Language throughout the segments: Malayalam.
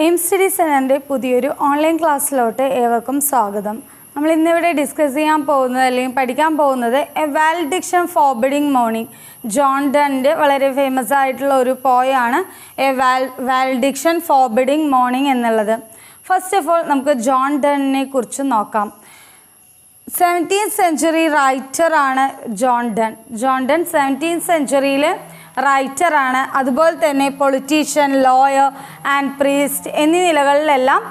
എയിം സ്റ്റഡീസ് സെൻ്ററിൻ്റെ പുതിയൊരു ഓൺലൈൻ ക്ലാസ്സിലോട്ട് ഏവർക്കും സ്വാഗതം. നമ്മൾ ഇന്നിവിടെ ഡിസ്കസ് ചെയ്യാൻ പോകുന്നത് അല്ലെങ്കിൽ പഠിക്കാൻ പോകുന്നത് a valediction forbidding mourning. John ഡണ്ണിൻ്റെ വളരെ ഫേമസ് ആയിട്ടുള്ള ഒരു പോയാണ് എ വാലഡിക്ഷൻ ഫോർബിഡിങ് മോർണിംഗ് എന്നുള്ളത്. ഫസ്റ്റ് ഓഫ് ഓൾ നമുക്ക് ജോൺ ഡണ്ണിനെ കുറിച്ച് നോക്കാം. 17th സെഞ്ച്വറി റൈറ്ററാണ് John Donne. John Donne 17th സെഞ്ച്വറിയിൽ റൈറ്ററാണ്. അതുപോലെ തന്നെ പൊളിറ്റീഷ്യൻ, ലോയർ ആൻഡ് പ്രീസ്റ്റ് എന്നീ നിലകളിലെല്ലാം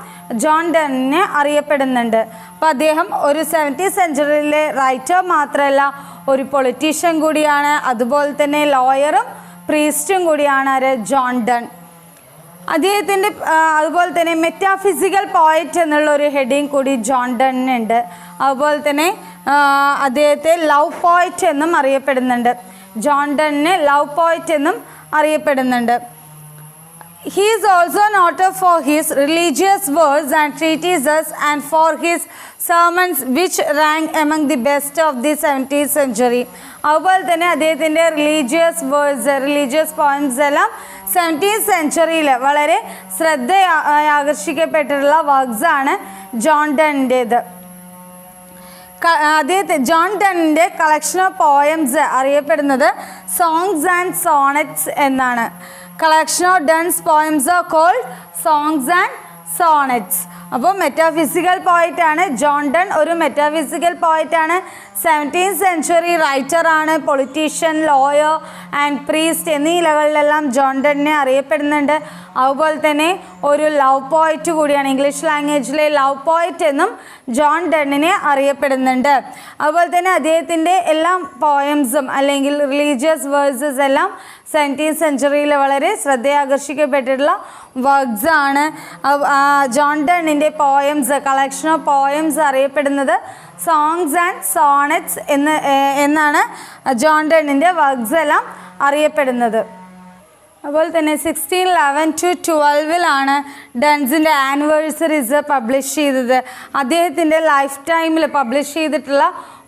ജോൺ ഡണ്ണിനെ അറിയപ്പെടുന്നുണ്ട്. അപ്പോൾ അദ്ദേഹം ഒരു 17th സെഞ്ച്വറിയിലെ റൈറ്റർ മാത്രമല്ല, ഒരു പൊളിറ്റീഷ്യൻ കൂടിയാണ്. അതുപോലെ തന്നെ ലോയറും പ്രീസ്റ്റും കൂടിയാണ് ജോൺ ഡൺ. അദ്ദേഹത്തിൻ്റെ അതുപോലെ തന്നെ മെറ്റാഫിസിക്കൽ പോയറ്റ് എന്നുള്ള ഒരു ഹെഡിങ് കൂടി ജോൺ ഡണ്ണിനുണ്ട്. അതുപോലെ തന്നെ അദ്ദേഹത്തെ ലവ് പോയറ്റ് എന്നും അറിയപ്പെടുന്നുണ്ട്. ജോൺ ഡണ്ണിനെ ലവ് പോയറ്റ് എന്നും അറിയപ്പെടുന്നുണ്ട്. He is also noted for his religious works and treatises and for his sermons which rank among the best of the 17th century. അതുപോലെ തന്നെ അദ്ദേഹത്തിൻ്റെ റിലീജിയസ് പോയിംസ് എല്ലാം 17th സെഞ്ച്വറിയിൽ വളരെ ആകർഷിക്കപ്പെട്ടിട്ടുള്ള വർക്ക്സാണ് ജോൺ ഡണ്ണിൻ്റേത്. ജോൺ ഡണ്ണിൻ്റെ കളക്ഷൻ ഓഫ് പോയംസ് അറിയപ്പെടുന്നത് സോങ്സ് ആൻഡ് സോണറ്റ്സ് എന്നാണ്. Collection of Donne's poems are called songs and sonnets. അപ്പോൾ മെറ്റാഫിസിക്കൽ പോയിറ്റാണ് ജോൺ ഡൺ. ഒരു മെറ്റാഫിസിക്കൽ പോയിറ്റാണ്. 17th സെഞ്ച്വറി റൈറ്ററാണ്. പൊളിറ്റീഷ്യൻ, ലോയർ ആൻഡ് പ്രീസ്റ്റ് എന്നീ നിലകളിലെല്ലാം ജോൺ ഡണ്ണിനെ അറിയപ്പെടുന്നുണ്ട്. അതുപോലെ തന്നെ ഒരു ലവ് പോയറ്റ് കൂടിയാണ്. ഇംഗ്ലീഷ് ലാംഗ്വേജിലെ ലവ് പോയറ്റ് എന്നും ജോൺ ഡണ്ണിനെ അറിയപ്പെടുന്നുണ്ട്. അതുപോലെ തന്നെ അദ്ദേഹത്തിൻ്റെ എല്ലാ പോയംസും അല്ലെങ്കിൽ റിലീജിയസ് വേഴ്സസ് എല്ലാം 17th സെഞ്ച്വറിയിൽ വളരെ ശ്രദ്ധയാകർഷിക്കപ്പെട്ടിട്ടുള്ള വർക്ക്സാണ്. ജോൺ ഡണ്ണിൻ്റെ പോയംസ്, കളക്ഷൻ ഓഫ് പോയംസ് അറിയപ്പെടുന്നത് സോങ്സ് ആൻഡ് സോണറ്റ്സ് എന്നാണ് ജോൺ ഡണ്ണിൻ്റെ വർക്ക്സ് എല്ലാം അറിയപ്പെടുന്നത്. അതുപോലെ തന്നെ 1611 to 12 ഡൺസിൻ്റെ ആനിവേഴ്സറീസ് പബ്ലിഷ് ചെയ്തത്. അദ്ദേഹത്തിൻ്റെ ലൈഫ് ടൈമിൽ പബ്ലിഷ് ചെയ്തിട്ടുള്ള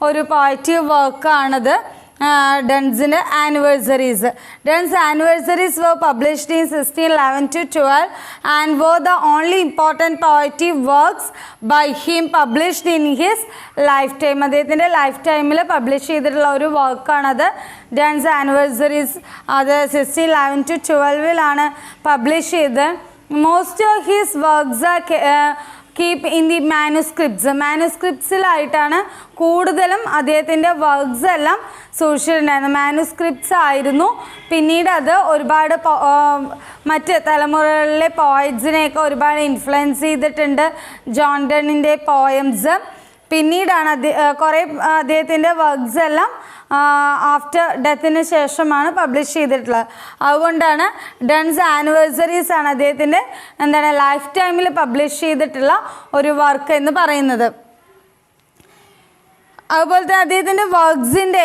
ഒരു പോയറ്റീവ് വർക്കാണത് ഡൺസിൻ്റെ anniversaries. Donne's anniversaries were published in 1611 to 12 and were the only important poetic works by him published in his lifetime. അദ്ദേഹത്തിൻ്റെ ലൈഫ് ടൈമിൽ പബ്ലിഷ് ചെയ്തിട്ടുള്ള ഒരു വർക്കാണത് ഡൺസ് ആനിവേഴ്സറീസ്. അത് 1611 to 12 പബ്ലിഷ് ചെയ്ത്. Most of his works keep in the മാനുസ്ക്രിപ്റ്റ്സിലായിട്ടാണ് കൂടുതലും അദ്ദേഹത്തിൻ്റെ വർക്ക്സ് എല്ലാം സൂക്ഷിച്ചിട്ടുണ്ടായിരുന്നു. മാനുസ്ക്രിപ്റ്റ്സ് ആയിരുന്നു. പിന്നീട് അത് ഒരുപാട് മറ്റ് തലമുറകളിലെ പോയറ്റ്സിനെയൊക്കെ ഒരുപാട് ഇൻഫ്ലുവൻസ് ചെയ്തിട്ടുണ്ട് ജോൺ ഡണ്ണിൻ്റെ പോയംസ്. പിന്നീടാണ് കുറേ അദ്ദേഹത്തിൻ്റെ വർക്ക്സ് എല്ലാം ആഫ്റ്റർ ഡെത്തിന് ശേഷമാണ് പബ്ലിഷ് ചെയ്തിട്ടുള്ളത്. അതുകൊണ്ടാണ് ഡൺസ് ആനിവേഴ്സറീസ് ആണ് അദ്ദേഹത്തിൻ്റെ ലൈഫ് ടൈമിൽ പബ്ലിഷ് ചെയ്തിട്ടുള്ള ഒരു വർക്ക് എന്ന് പറയുന്നത്. അതുപോലെ തന്നെ അദ്ദേഹത്തിൻ്റെ വർക്ക്സിൻ്റെ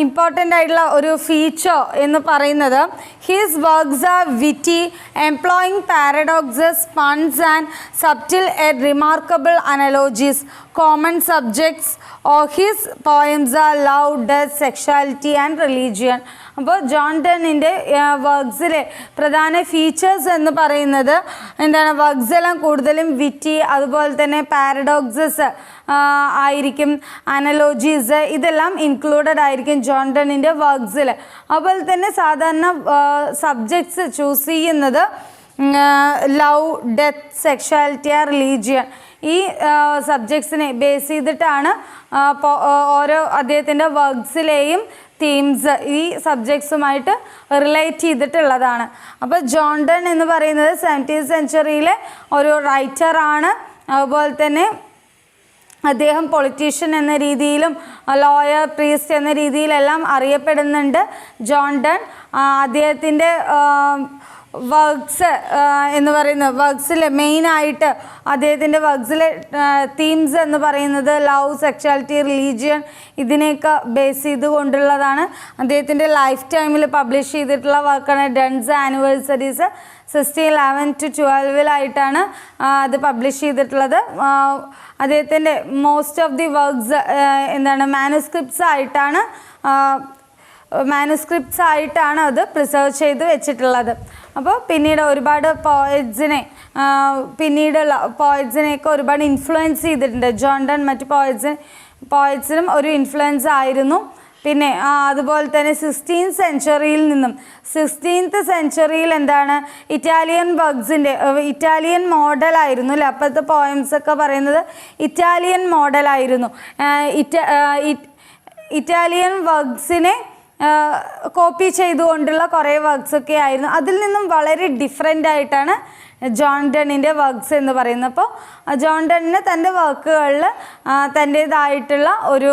ഇമ്പോർട്ടൻ്റ് ആയിട്ടുള്ള ഒരു ഫീച്ചർ എന്ന് പറയുന്നത് his works are witty, employing paradoxes, puns and subtle and remarkable analogies. Common subjects of his poems are love, death, sexuality and religion. അപ്പോൾ ജോൺ ഡണ്ണിൻ്റെ വർക്ക്സിലെ പ്രധാന ഫീച്ചേഴ്സ് എന്ന് പറയുന്നത് വർക്ക്സ് എല്ലാം കൂടുതലും വിറ്റി, അതുപോലെ തന്നെ പാരഡോക്സസ് ആയിരിക്കും, അനലോജീസ് ഇതെല്ലാം ഇൻക്ലൂഡഡ് ആയിരിക്കും ജോൺ ഡണ്ണിൻ്റെ വർക്ക്സിൽ. അതുപോലെ തന്നെ സാധാരണ സബ്ജക്ട്സ് ചൂസ് ചെയ്യുന്നത് ലവ്, ഡെത്ത്, സെക്ഷുവാലിറ്റി, റിലീജിയൻ ഈ സബ്ജക്ട്സിനെ ബേസ് ചെയ്തിട്ടാണ് ഓരോ അദ്ദേഹത്തിൻ്റെ വർക്ക്സിലെയും തീംസ് ഈ സബ്ജക്ട്സുമായിട്ട് റിലേറ്റ് ചെയ്തിട്ടുള്ളതാണ്. അപ്പോൾ ജോൺ ഡൺ എന്ന് പറയുന്നത് 17th സെഞ്ച്വറിയിലെ ഒരു റൈറ്ററാണ്. അതുപോലെ തന്നെ അദ്ദേഹം പൊളിറ്റീഷ്യൻ എന്ന രീതിയിലും ലോയർ, പ്രീസ്റ്റ് എന്ന രീതിയിലെല്ലാം അറിയപ്പെടുന്നുണ്ട് ജോൺ ഡൺ. അദ്ദേഹത്തിൻ്റെ വർക്ക്സ് എന്ന് പറയുന്നത് വർക്ക്സിൽ മെയിനായിട്ട് അദ്ദേഹത്തിൻ്റെ വർക്ക്സിലെ തീംസ് എന്ന് പറയുന്നത് ലവ്, സെക്ഷുവാലിറ്റി, റിലീജിയൻ ഇതിനെയൊക്കെ ബേസ് ചെയ്തുകൊണ്ടുള്ളതാണ്. അദ്ദേഹത്തിൻ്റെ ലൈഫ് ടൈമിൽ പബ്ലിഷ് ചെയ്തിട്ടുള്ള വർക്കാണ് ഡൺസ് ആനിവേഴ്സറീസ്. 1611 to 12 അത് പബ്ലിഷ് ചെയ്തിട്ടുള്ളത്. അദ്ദേഹത്തിൻ്റെ most of the works manuscripts ആയിട്ടാണ് അത് പ്രിസർവ് ചെയ്ത് വെച്ചിട്ടുള്ളത്. അപ്പോൾ പിന്നീട് ഒരുപാട് പോയറ്റ്സിനെ പിന്നീടുള്ള പോയറ്റ്സിനെയൊക്കെ ഒരുപാട് ഇൻഫ്ലുവൻസ് ചെയ്തിട്ടുണ്ട്. ജോൺ ഡൺ മറ്റ് പോയറ്റ്സിനും ഒരു ഇൻഫ്ലുവൻസ് ആയിരുന്നു. പിന്നെ അതുപോലെ തന്നെ 16th സെഞ്ച്വറിയിൽ നിന്നും 16th സെഞ്ച്വറിയിൽ എന്താണ് ഇറ്റാലിയൻ വർക്ക്സിൻ്റെ ഇറ്റാലിയൻ മോഡലായിരുന്നു അല്ലേ. അപ്പോഴത്തെ പോയംസൊക്കെ പറയുന്നത് ഇറ്റാലിയൻ മോഡലായിരുന്നു. ഇറ്റാലിയൻ വർക്ക്സിനെ കോപ്പി ചെയ്തുകൊണ്ടുള്ള കുറേ വർക്ക്സൊക്കെ ആയിരുന്നു. അതിൽ നിന്നും വളരെ ഡിഫറെൻ്റ് ആയിട്ടാണ് ജോൺ ഡണ്ണിൻ്റെ വർക്ക്സ് എന്ന് പറയുന്നത്. അപ്പോൾ ജോൺ ഡണ്ണിന് തൻ്റെ വർക്കുകളിൽ തൻ്റേതായിട്ടുള്ള ഒരു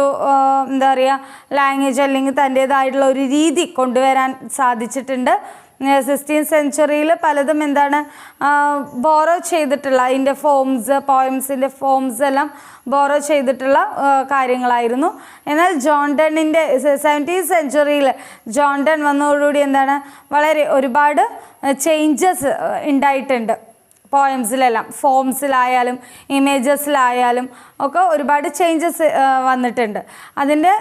എന്താ പറയുക ലാംഗ്വേജ് അല്ലെങ്കിൽ തൻ്റേതായിട്ടുള്ള ഒരു രീതി കൊണ്ടുവരാൻ സാധിച്ചിട്ടുണ്ട്. 16th സെഞ്ച്വറിയിൽ പലതും എന്താണ് ബോറോ ചെയ്തിട്ടുള്ള അതിൻ്റെ പോയംസിൻ്റെ ഫോംസ് എല്ലാം ബോറോ ചെയ്തിട്ടുള്ള കാര്യങ്ങളായിരുന്നു. എന്നാൽ ജോൺ ഡണ്ണിൻ്റെ 17th സെഞ്ച്വറിയിൽ ജോൺ ഡൺ വന്നതോടുകൂടി എന്താണ് വളരെ ഒരുപാട് ചേഞ്ചസ് ഉണ്ടായിട്ടുണ്ട്. പോയംസിലെല്ലാം ഫോംസിലായാലും ഇമേജസിലായാലും ഒക്കെ ഒരുപാട് ചേഞ്ചസ് വന്നിട്ടുണ്ട്. അതിൻ്റെ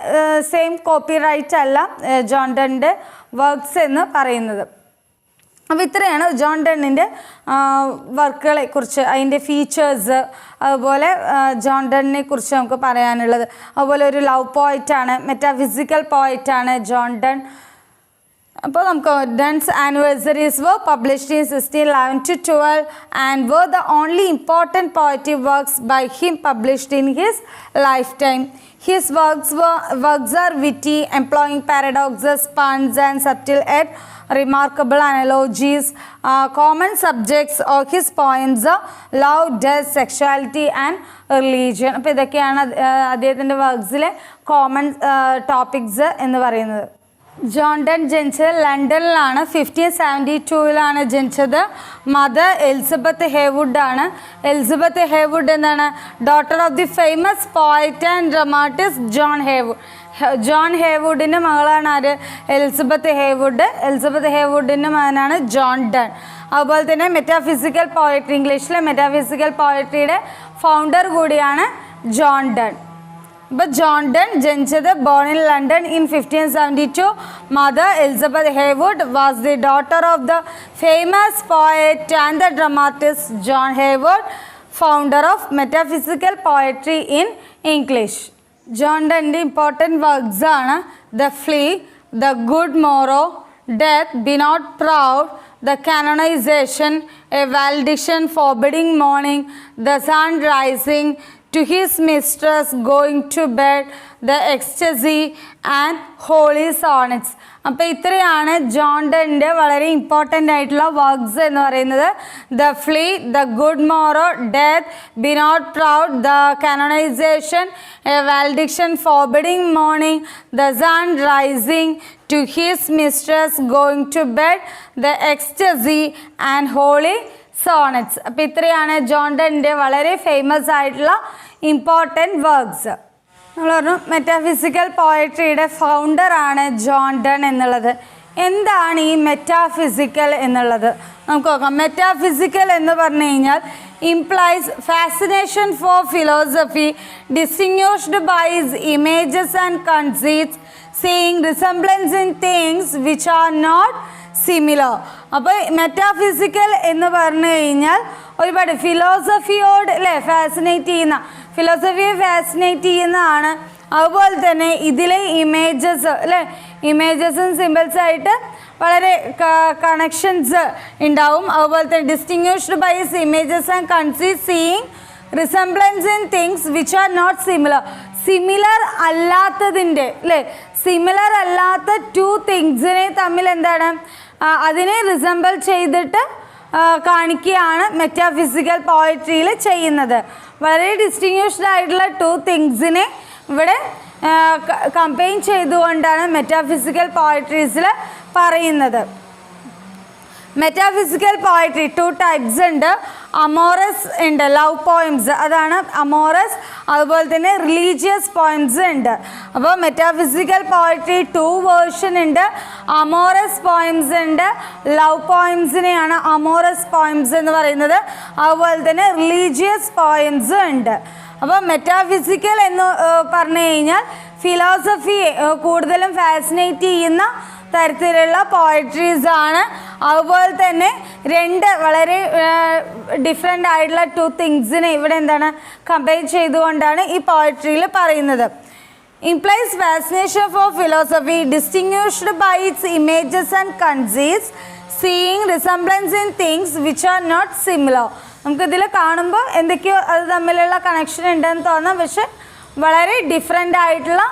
സെയിം കോപ്പി റൈറ്റ് അല്ല ജോൺ ഡണ്ണിൻ്റെ വർക്ക്സ് എന്ന് പറയുന്നത്. അപ്പോൾ ഇത്രയാണ് ജോൺ ഡണ്ണിൻ്റെ വർക്കുകളെ കുറിച്ച്, അതിൻ്റെ ഫീച്ചേഴ്സ്, അതുപോലെ ജോൺ ഡണ്ണിനെ കുറിച്ച് നമുക്ക് പറയാനുള്ളത്. അതുപോലെ ഒരു ലവ് പോയറ്റാണ്, മെറ്റാഫിസിക്കൽ പോയറ്റാണ് ജോൺ ഡൺ. അപ്പോൾ നമുക്ക് ഡൺസ് anniversaries were published in 1611 to 12 and were the only important poetic works by him published in his lifetime. His works are witty, employing paradoxes, puns and subtle yet remarkable analogies. Common subjects of his poems are love, death, sexuality and religion. അപ്പോൾ ഇതൊക്കെയാണ് അദ്ദേഹത്തിൻ്റെ വർക്ക്സിലെ കോമൺ ടോപ്പിക്സ് എന്ന് പറയുന്നത്. ജോൺ ഡൺ ജനിച്ചത് ലണ്ടനിലാണ്. 1572 ജനിച്ചത്. മദർ എലിസബത്ത് ഹേവുഡ് ആണ്. എലിസബത്ത് ഹേവുഡ് എന്താണ് daughter of the famous poet and dramatist John Heywood. John ഹേവുഡിൻ്റെ മകളാണ് ആര് എലിസബത്ത് ഹേവുഡ്. എലിസബത്ത് ഹേവുഡിൻ്റെ മകനാണ് ജോൺ ഡൺ. അതുപോലെ തന്നെ മെറ്റാഫിസിക്കൽ പോയട്രി, ഇംഗ്ലീഷിലെ മെറ്റാഫിസിക്കൽ പോയട്രിയുടെ ഫൗണ്ടർ കൂടിയാണ് ജോൺ ഡൺ. ഇപ്പോൾ ജോൺ ഡൺ ജനിച്ചത് born in London in 1572. Mother Elizabeth Heywood was the daughter of the famous poet and the dramatist John Heywood, founder of metaphysical poetry in English. John ഡണ്ണിൻ്റെ ഇമ്പോർട്ടൻറ്റ് വർക്ക്സ് ആണ് the flea, the good morrow, death, be not proud, the canonization, a valediction, forbidding mourning, the sun rising, to his mistress, going to bed, the ecstasy and holy sonnets. അപ്പോൾ ഇത്രയാണ് ജോൺ ഡണ്ണിൻ്റെ വളരെ ഇമ്പോർട്ടൻ്റ് ആയിട്ടുള്ള വർക്ക്സ് എന്ന് പറയുന്നത്. The flea, the good morrow, death, be not proud, the canonization, a valediction, forbidding mourning, the sun rising, to his mistress, going to bed, the ecstasy and holy sonnets. അപ്പോൾ ഇത്രയാണ് ജോൺ ഡണ്ണിൻ്റെ വളരെ ഫേമസ് ആയിട്ടുള്ള ഇമ്പോർട്ടൻറ്റ് വർക്ക്സ്. നമ്മൾ പറഞ്ഞു മെറ്റാഫിസിക്കൽ പോയട്രിയുടെ ഫൗണ്ടറാണ് ജോൺ ഡൺ എന്നുള്ളത്. എന്താണ് ഈ മെറ്റാഫിസിക്കൽ എന്നുള്ളത് നമുക്ക് നോക്കാം. മെറ്റാഫിസിക്കൽ എന്ന് പറഞ്ഞു കഴിഞ്ഞാൽ implies fascination for philosophy distinguished by its images and conceits, seeing resemblance in things which are not similar. അപ്പോൾ മെറ്റാഫിസിക്കൽ എന്ന് പറഞ്ഞു കഴിഞ്ഞാൽ ഒരുപാട് ഫിലോസഫിയോട് അല്ലേ ഫിലോസഫിയെ ഫാസിനേറ്റ് ചെയ്യുന്നതാണ്. അതുപോലെ തന്നെ ഇതിലെ ഇമേജസ് അല്ലേ ഇമേജസും സിമ്പിൾസായിട്ട് വളരെ കണക്ഷൻസ് ഉണ്ടാവും. അതുപോലെ തന്നെ distinguished by his images and conceive seeing resemblance in things which are not similar. Similar അല്ലാത്തതിൻ്റെ അല്ലേ സിമിലർ അല്ലാത്ത ടു തിങ്സിനെ തമ്മിൽ എന്താണ് അതിനെ റിസംബിൾ ചെയ്തിട്ട് കാണിക്കുകയാണ് മെറ്റാഫിസിക്കൽ പോയട്രിയിൽ ചെയ്യുന്നത്. വളരെ ഡിസ്റ്റിങ്വിഷ്ഡ് ആയിട്ടുള്ള ടു തിങ്സിനെ ഇവിടെ കമ്പൈൻ ചെയ്തുകൊണ്ടാണ് മെറ്റാഫിസിക്കൽ പോയട്രീസിൽ പറയുന്നത്. മെറ്റാഫിസിക്കൽ പോയട്രി 2 ടൈപ്സ് ഉണ്ട്. അമോറസ് ഉണ്ട്, ലവ് പോയിംസ്, അതാണ് അമോറസ്. അതുപോലെ തന്നെ റിലീജിയസ് പോയിംസ് ഉണ്ട്. അപ്പോൾ മെറ്റാഫിസിക്കൽ പോയട്രി 2 വേർഷൻ ഉണ്ട്. അമോറസ് പോയിംസ് ഉണ്ട്, ലവ് പോയിംസിനെയാണ് അമോറസ് പോയിംസ് എന്ന് പറയുന്നത്. അതുപോലെ തന്നെ റിലീജിയസ് പോയിംസ് ഉണ്ട്. അപ്പോൾ മെറ്റാഫിസിക്കൽ എന്ന് പറഞ്ഞു കഴിഞ്ഞാൽ ഫിലോസഫിയെ കൂടുതലും ഫാസിനേറ്റ് ചെയ്യുന്ന തരത്തിലുള്ള പോയട്രീസ് ആണ്. അതുപോലെ തന്നെ രണ്ട് വളരെ ഡിഫറെൻ്റ് ആയിട്ടുള്ള ടു തിങ്സിനെ ഇവിടെ എന്താണ് കമ്പയർ ചെയ്തുകൊണ്ടാണ് ഈ പോയട്രിയിൽ പറയുന്നത്. implies fascination for philosophy distinguished by its images and conceits, seeing resemblance in things which are not similar. നമുക്കിതിൽ കാണുമ്പോൾ എന്തൊക്കെയോ അത് തമ്മിലുള്ള കണക്ഷൻ ഉണ്ടെന്ന് തോന്നാം, പക്ഷെ വളരെ ഡിഫറെൻ്റ് ആയിട്ടുള്ള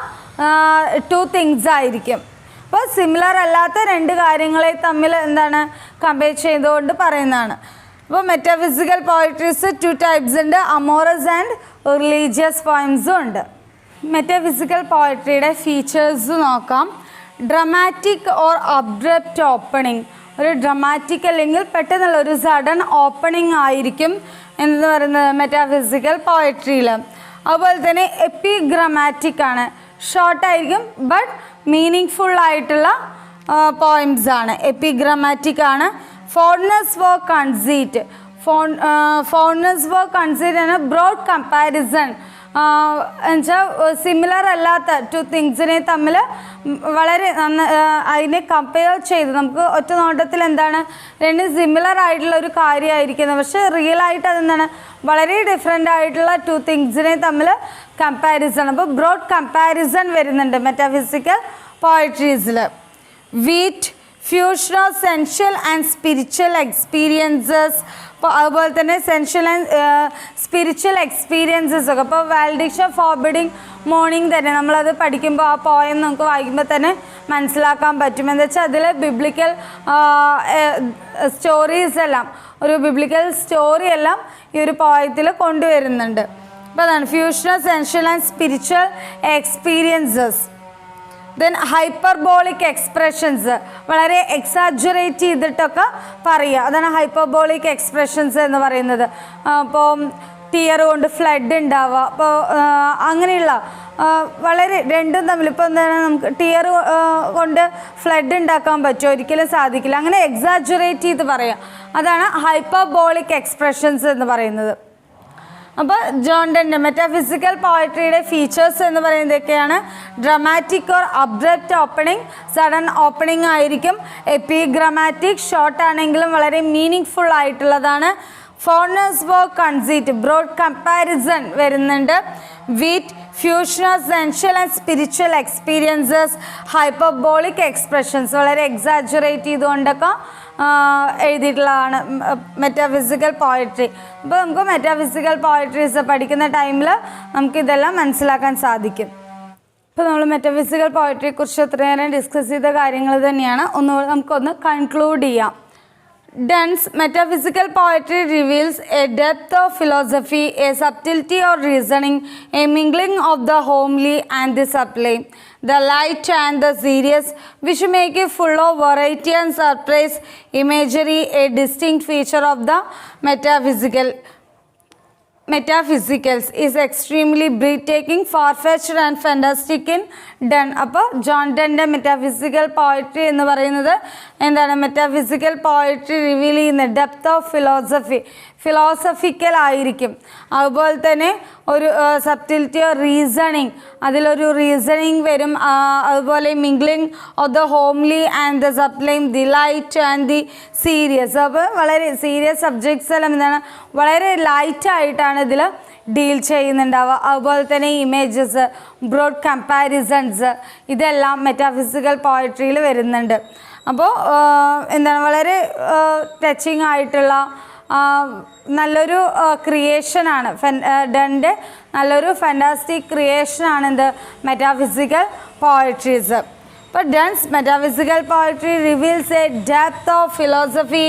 ടു തിങ്സ് ആയിരിക്കും. അപ്പോൾ സിമിലർ അല്ലാത്ത രണ്ട് കാര്യങ്ങളെ തമ്മിൽ എന്താണ് കമ്പയർ ചെയ്തുകൊണ്ട് പറയുന്നതാണ്. അപ്പോൾ മെറ്റാഫിസിക്കൽ പോയട്രീസ് ടു ടൈപ്സ് ഉണ്ട്, അമോറസ് ആൻഡ് റിലീജിയസ് പോയംസും ഉണ്ട്. മെറ്റാഫിസിക്കൽ പോയട്രിയുടെ ഫീച്ചേഴ്സ് നോക്കാം. ഡ്രമാറ്റിക് ഓർ അബ്രപ്റ്റ് ഓപ്പണിംഗ്, ഒരു ഡ്രമാറ്റിക് അല്ലെങ്കിൽ പെട്ടെന്നുള്ള ഒരു സഡൻ ഓപ്പണിംഗ് ആയിരിക്കും എന്ന് പറയുന്നത് മെറ്റാഫിസിക്കൽ പോയട്രിയിൽ. അതുപോലെ തന്നെ എപ്പിഗ്രമാറ്റിക് ആണ്, ഷോർട്ടായിരിക്കും ബട്ട് മീനിങ് ഫുൾ ആയിട്ടുള്ള പോയിംസ് ആണ്, എപ്പിഗ്രമാറ്റിക് ആണ്. ഫോർനെസ് ഫോർ കൺസീറ്റ്, ഫോർനെസ് ഫോർ കൺസീറ്റ് ആണ് ബ്രോഡ് കമ്പാരിസൺ, എന്നുവെച്ചാൽ സിമിലർ അല്ലാത്ത ടു തിങ്സിനെ തമ്മിൽ വളരെ അതിനെ കമ്പയർ ചെയ്ത് നമുക്ക് ഒറ്റ നോട്ടത്തിൽ എന്താണ് രണ്ട് സിമിലർ ആയിട്ടുള്ള ഒരു കാര്യമായിരിക്കുന്നത്, പക്ഷെ റിയൽ ആയിട്ട് അതെന്താണ് വളരെ ഡിഫറെൻ്റ് ആയിട്ടുള്ള ടു തിങ്സിനെ തമ്മിൽ കമ്പാരിസൺ. അപ്പോൾ ബ്രോഡ് കമ്പാരിസൺ വരുന്നുണ്ട് മെറ്റാഫിസിക്കൽ പോയട്രീസിൽ. Wit fusion of sensual and spiritual experiences, അപ്പോൾ അതുപോലെ തന്നെ സെൻഷ്യൽ ആൻഡ് സ്പിരിച്വൽ എക്സ്പീരിയൻസസ് ഒക്കെ. അപ്പോൾ വാലഡിക്ഷൻ ഫോർബിഡിങ് മോർണിംഗ് തന്നെ നമ്മളത് പഠിക്കുമ്പോൾ ആ പോയം നമുക്ക് വായിക്കുമ്പോൾ തന്നെ മനസ്സിലാക്കാൻ പറ്റും. എന്താ വെച്ചാൽ അതിൽ ബിബ്ലിക്കൽ സ്റ്റോറീസ് എല്ലാം, ഒരു ബിബ്ലിക്കൽ സ്റ്റോറി എല്ലാം ഈ ഒരു പോയത്തിൽ കൊണ്ടുവരുന്നുണ്ട്. അപ്പോൾ അതാണ് fusion of sensual and spiritual experiences. Then hyperbolic expressions, വളരെ എക്സാജുറേറ്റ് ചെയ്തിട്ടൊക്കെ പറയുക, അതാണ് ഹൈപ്പർബോളിക് എക്സ്പ്രഷൻസ് എന്ന് പറയുന്നത്. അപ്പോൾ ടിയർ കൊണ്ട് ഫ്ലഡ് ഉണ്ടാവുക, അപ്പോൾ അങ്ങനെയുള്ള വളരെ രണ്ടും തമ്മിൽ ഇപ്പോൾ എന്താണ് നമുക്ക് ടിയർ കൊണ്ട് ഫ്ലഡ് ഉണ്ടാക്കാൻ പറ്റുമോ? ഒരിക്കലും സാധിക്കില്ല. അങ്ങനെ എക്സാജുറേറ്റ് ചെയ്ത് പറയുക, അതാണ് ഹൈപ്പർബോളിക് എക്സ്പ്രഷൻസ് എന്ന് പറയുന്നത്. അപ്പോൾ ജോൺ ഡെൻ്റെ മെറ്റാഫിസിക്കൽ പോയട്രിയുടെ ഫീച്ചേഴ്സ് എന്ന് പറയുന്നതൊക്കെയാണ് dramatic or abrupt opening, sudden opening ആയിരിക്കും. എപ്പിഗ്രമാറ്റിക്, ഷോർട്ട് ആണെങ്കിലും വളരെ മീനിങ് ഫുൾ ആയിട്ടുള്ളതാണ്. Fondness for conceit, broad comparison വരുന്നുണ്ട്. Wit fusion of sensual and spiritual experiences, hyperbolic expressions, വളരെ എക്സാജുറേറ്റ് ചെയ്തുകൊണ്ടൊക്കെ എഴുതിയിട്ടുള്ളതാണ് മെറ്റാഫിസിക്കൽ പോയട്രി. അപ്പോൾ നമുക്ക് മെറ്റാഫിസിക്കൽ പോയട്രീസ് പഠിക്കുന്ന ടൈമിൽ നമുക്കിതെല്ലാം മനസ്സിലാക്കാൻ സാധിക്കും. ഇപ്പോൾ നമ്മൾ മെറ്റാഫിസിക്കൽ പോയട്രിയെക്കുറിച്ച് എത്ര നേരം ഡിസ്കസ് ചെയ്ത കാര്യങ്ങൾ തന്നെയാണ്. നമുക്കൊന്ന് കൺക്ലൂഡ് ചെയ്യാം. Donne's metaphysical poetry reveals a depth of philosophy, a subtlety of reasoning, a mingling of the homely and the sublime, the light and the serious, which make it full of variety and surprise imagery, a distinct feature of the Metaphysicals is extremely breathtaking, far-fetched and fantastic in Donne. അപ്പോൾ ജോൺ ഡെൻ്റെ മെറ്റാഫിസിക്കൽ പോയട്രി എന്ന് പറയുന്നത് എന്താണ്? മെറ്റാഫിസിക്കൽ പോയട്രി റിവീൽ ചെയ്യുന്ന ഡെപ്ത് ഓഫ് ഫിലോസഫിക്കൽ ആയിരിക്കും. അതുപോലെ തന്നെ ഒരു സബ്റ്റിലിറ്റി ഓഫ് റീസണിങ്, അതിലൊരു റീസണിങ് വരും. അതുപോലെ mingling of the homely and the sublime, the light and the serious. അപ്പോൾ വളരെ സീരിയസ് സബ്ജക്ട്സ് എല്ലാം എന്താണ് വളരെ ലൈറ്റായിട്ടാണ് ഇതിൽ ഡീൽ ചെയ്യുന്നുണ്ടാവുക. അതുപോലെ തന്നെ ഇമേജസ്, ബ്രോഡ് കമ്പാരിസൺസ്, ഇതെല്ലാം മെറ്റാഫിസിക്കൽ പോയട്രിയിൽ വരുന്നുണ്ട്. അപ്പോൾ എന്താണ് വളരെ ടച്ചിങ് ആയിട്ടുള്ള നല്ലൊരു ക്രിയേഷനാണ് ഡെൻ്റെ, നല്ലൊരു ഫാൻറ്റാസ്റ്റിക് ക്രിയേഷനാണ് എന്ത് metaphysical poetries. But Donne's metaphysical poetry reveals a depth of philosophy,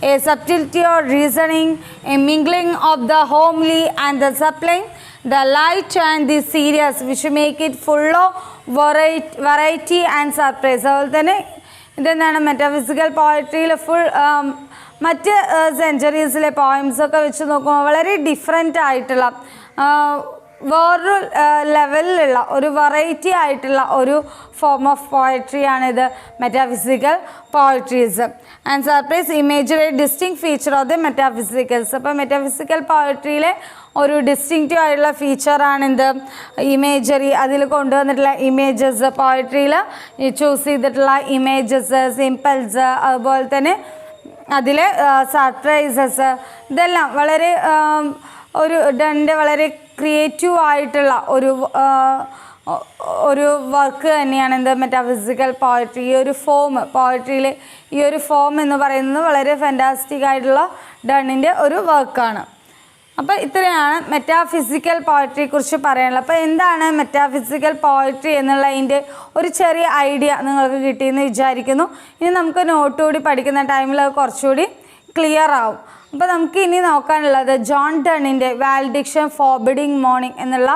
a subtlety of reasoning, a mingling of the homely and the sublime, the light and the serious, which make it full of variety and surprise. അതുപോലെ തന്നെ ഇതെന്താണ് മെറ്റാഫിസിക്കൽ പോയട്രിയിൽ ഫുൾ മറ്റ് സെഞ്ചുറീസിലെ പോയിംസൊക്കെ വെച്ച് നോക്കുമ്പോൾ വളരെ ഡിഫറെൻ്റ് ആയിട്ടുള്ള വേറൊരു ലെവലിലുള്ള ഒരു വെറൈറ്റി ആയിട്ടുള്ള ഒരു ഫോം ഓഫ് പോയട്രിയാണിത്, metaphysical poetries. And surprise imagery distinct feature of the metaphysicals. അപ്പോൾ മെറ്റാഫിസിക്കൽ പോയട്രിയിലെ ഒരു ഡിസ്റ്റിങ്റ്റീവ് ആയിട്ടുള്ള ഫീച്ചറാണിത് ഇമേജറി. അതിൽ കൊണ്ടുവന്നിട്ടുള്ള ഇമേജസ്, പോയട്രിയിൽ ചൂസ് ചെയ്തിട്ടുള്ള ഇമേജസ്, സിംപിൾസ്, അതുപോലെ തന്നെ അതിലെ സർപ്രൈസസ്, ഇതെല്ലാം വളരെ ഒരു ഡണ്ണിൻ്റെ വളരെ ക്രിയേറ്റീവ് ആയിട്ടുള്ള ഒരു വർക്ക് തന്നെയാണ് എന്ത് മെറ്റാഫിസിക്കൽ പോയട്രി. ഈ ഒരു ഫോം, പോയട്രിയിൽ ഈ ഒരു ഫോം എന്ന് പറയുന്നത് വളരെ ഫാൻറ്റാസ്റ്റിക് ആയിട്ടുള്ള ഡണ്ണിൻ്റെ ഒരു വർക്കാണ്. അപ്പോൾ ഇത്രയാണ് മെറ്റാഫിസിക്കൽ പോയട്രിയെ കുറിച്ച് പറയാനുള്ളത്. അപ്പോൾ എന്താണ് മെറ്റാഫിസിക്കൽ പോയട്രി എന്നുള്ളതിൻ്റെ ഒരു ചെറിയ ഐഡിയ നിങ്ങൾക്ക് കിട്ടിയെന്ന് വിചാരിക്കുന്നു. ഇനി നമുക്ക് നോട്ട് കൂടി പഠിക്കുന്ന ടൈമിൽ അത് കുറച്ചുകൂടി ക്ലിയർ ആവും. അപ്പോൾ നമുക്ക് ഇനി നോക്കാനുള്ളത് ജോൺ ഡണ്ണിൻ്റെ വാലഡിക്ഷൻ ഫോർബിഡിങ് മോർണിംഗ് എന്നുള്ള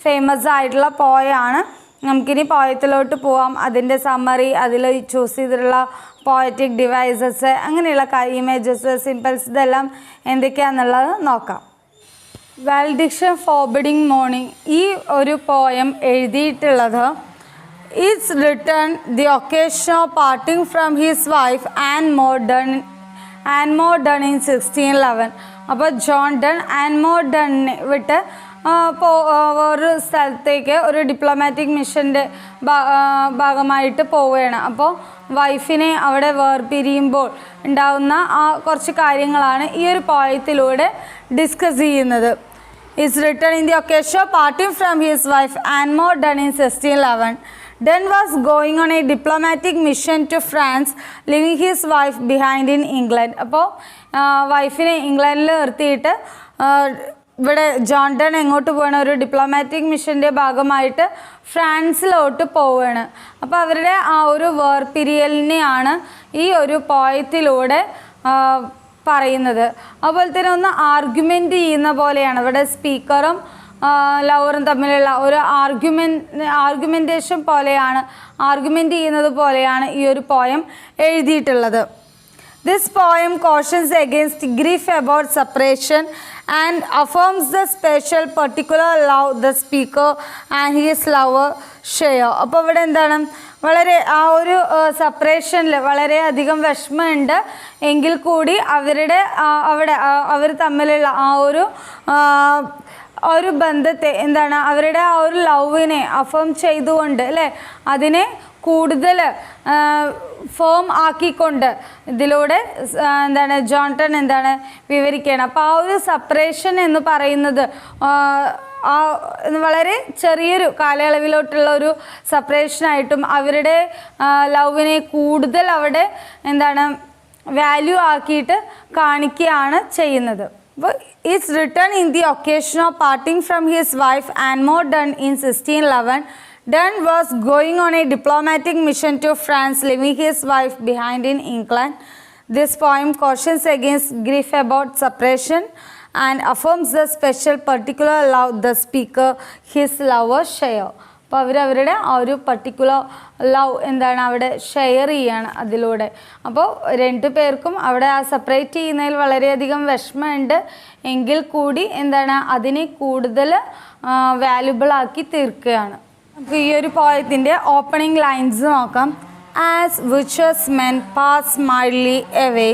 ഫേമസ് ആയിട്ടുള്ള പോയാണ്. നമുക്കിനി പോയത്തിലോട്ട് പോവാം. അതിൻ്റെ സമ്മറി, അതിൽ ചൂസ് ചെയ്തിട്ടുള്ള പോയറ്റിക് ഡിവൈസസ്, അങ്ങനെയുള്ള ഇമേജസ്, സിംപിൾസ്, ഇതെല്ലാം എന്തൊക്കെയാണെന്നുള്ളത് നോക്കാം. വാലഡിക്ഷൻ ഫോർബിഡിങ് മോർണിംഗ് ഈ ഒരു പോയം എഴുതിയിട്ടുള്ളത് is written the occasion of parting from his wife Anne More Donne in 1611. അപ്പോൾ ജോൺ ഡൺ ആൻമോർ ഡണ്ണിനെ വിട്ട് ഒരു സ്ഥലത്തേക്ക് ഒരു ഡിപ്ലോമാറ്റിക് മിഷൻ്റെ ഭാഗമായിട്ട് പോവുകയാണ്. അപ്പോൾ വൈഫിനെ അവിടെ വേർപിരിയുമ്പോൾ ഉണ്ടാകുന്ന കുറച്ച് കാര്യങ്ങളാണ് ഈ ഒരു പോയത്തിലൂടെ ഡിസ്കസ് ചെയ്യുന്നത്. Is written in the occasion of parting from his wife Anne More Donne in 1611. Dunn was going on a diplomatic mission to France, leaving his wife behind in England. അപ്പോൾ വൈഫിനെ ഇംഗ്ലണ്ടിൽ നിർത്തിയിട്ട് ഇവിടെ ജോൺ ഡൺ എങ്ങോട്ട് പോവുകയാണ്? ഒരു ഡിപ്ലോമാറ്റിക് മിഷൻ്റെ ഭാഗമായിട്ട് ഫ്രാൻസിലോട്ട് പോവുകയാണ്. അപ്പോൾ അവരുടെ ആ ഒരു വേർപിരിയലിനെയാണ് ഈ ഒരു പോയത്തിലൂടെ പറയുന്നത്. അതുപോലെ തന്നെ ഒന്ന് ആർഗ്യുമെൻ്റ് ചെയ്യുന്ന പോലെയാണ്. ഇവിടെ സ്പീക്കറും ലവറും തമ്മിലുള്ള ഒരു ആർഗ്യുമെൻറ്റേഷൻ പോലെയാണ്, ആർഗ്യുമെൻ്റ് ചെയ്യുന്നത് പോലെയാണ് ഈ ഒരു പോയം എഴുതിയിട്ടുള്ളത്. This poem കോഷൻസ് against grief about separation and affirms the special particular love the speaker and his lover share. അപ്പോൾ ഇവിടെ എന്താണ്, വളരെ ആ ഒരു സെപ്പറേഷനിൽ വളരെയധികം വിഷമമുണ്ട് എങ്കിൽ കൂടി അവർ തമ്മിലുള്ള ആ ഒരു ബന്ധത്തെ എന്താണ്, അവരുടെ ആ ഒരു ലവിനെ അഫേം ചെയ്തുകൊണ്ട് അല്ലേ, അതിനെ കൂടുതൽ ഫേം ആക്കിക്കൊണ്ട് ഇതിലൂടെ എന്താണ് ജോൺ ഡൺ എന്താണ് വിവരിക്കുകയാണ്. അപ്പോൾ ആ ഒരു സെപ്പറേഷൻ എന്ന് പറയുന്നത് വളരെ ചെറിയൊരു കാലയളവിലോട്ടുള്ള ഒരു സെപ്പറേഷനായിട്ടും അവരുടെ ലവിനെ കൂടുതൽ അവിടെ എന്താണ് വാല്യൂ ആക്കിയിട്ട് കാണിക്കുകയാണ് ചെയ്യുന്നത്. Is written in the occasion of parting from his wife Anne Dunn in 1611. Dunn was going on a diplomatic mission to France, leaving his wife behind in England. This poem cautions against grief about separation and affirms the special particular love the speaker his lover share. അപ്പോൾ അവരവരുടെ ആ ഒരു പർട്ടിക്കുലർ ലവ് എന്താണ് അവിടെ ഷെയർ ചെയ്യാണ് അതിലൂടെ. അപ്പോൾ രണ്ടു പേർക്കും അവിടെ ആ സെപ്പറേറ്റ് ചെയ്യുന്നതിൽ വളരെയധികം വിഷമമുണ്ട് എങ്കിൽ കൂടി എന്താണ് അതിനെ കൂടുതൽ വാല്യുബിൾ ആക്കി തീർക്കുകയാണ്. നമുക്ക് ഈ ഒരു പോയത്തിൻ്റെ ഓപ്പണിംഗ് ലൈൻസ് നോക്കാം. As witches men pass mildly away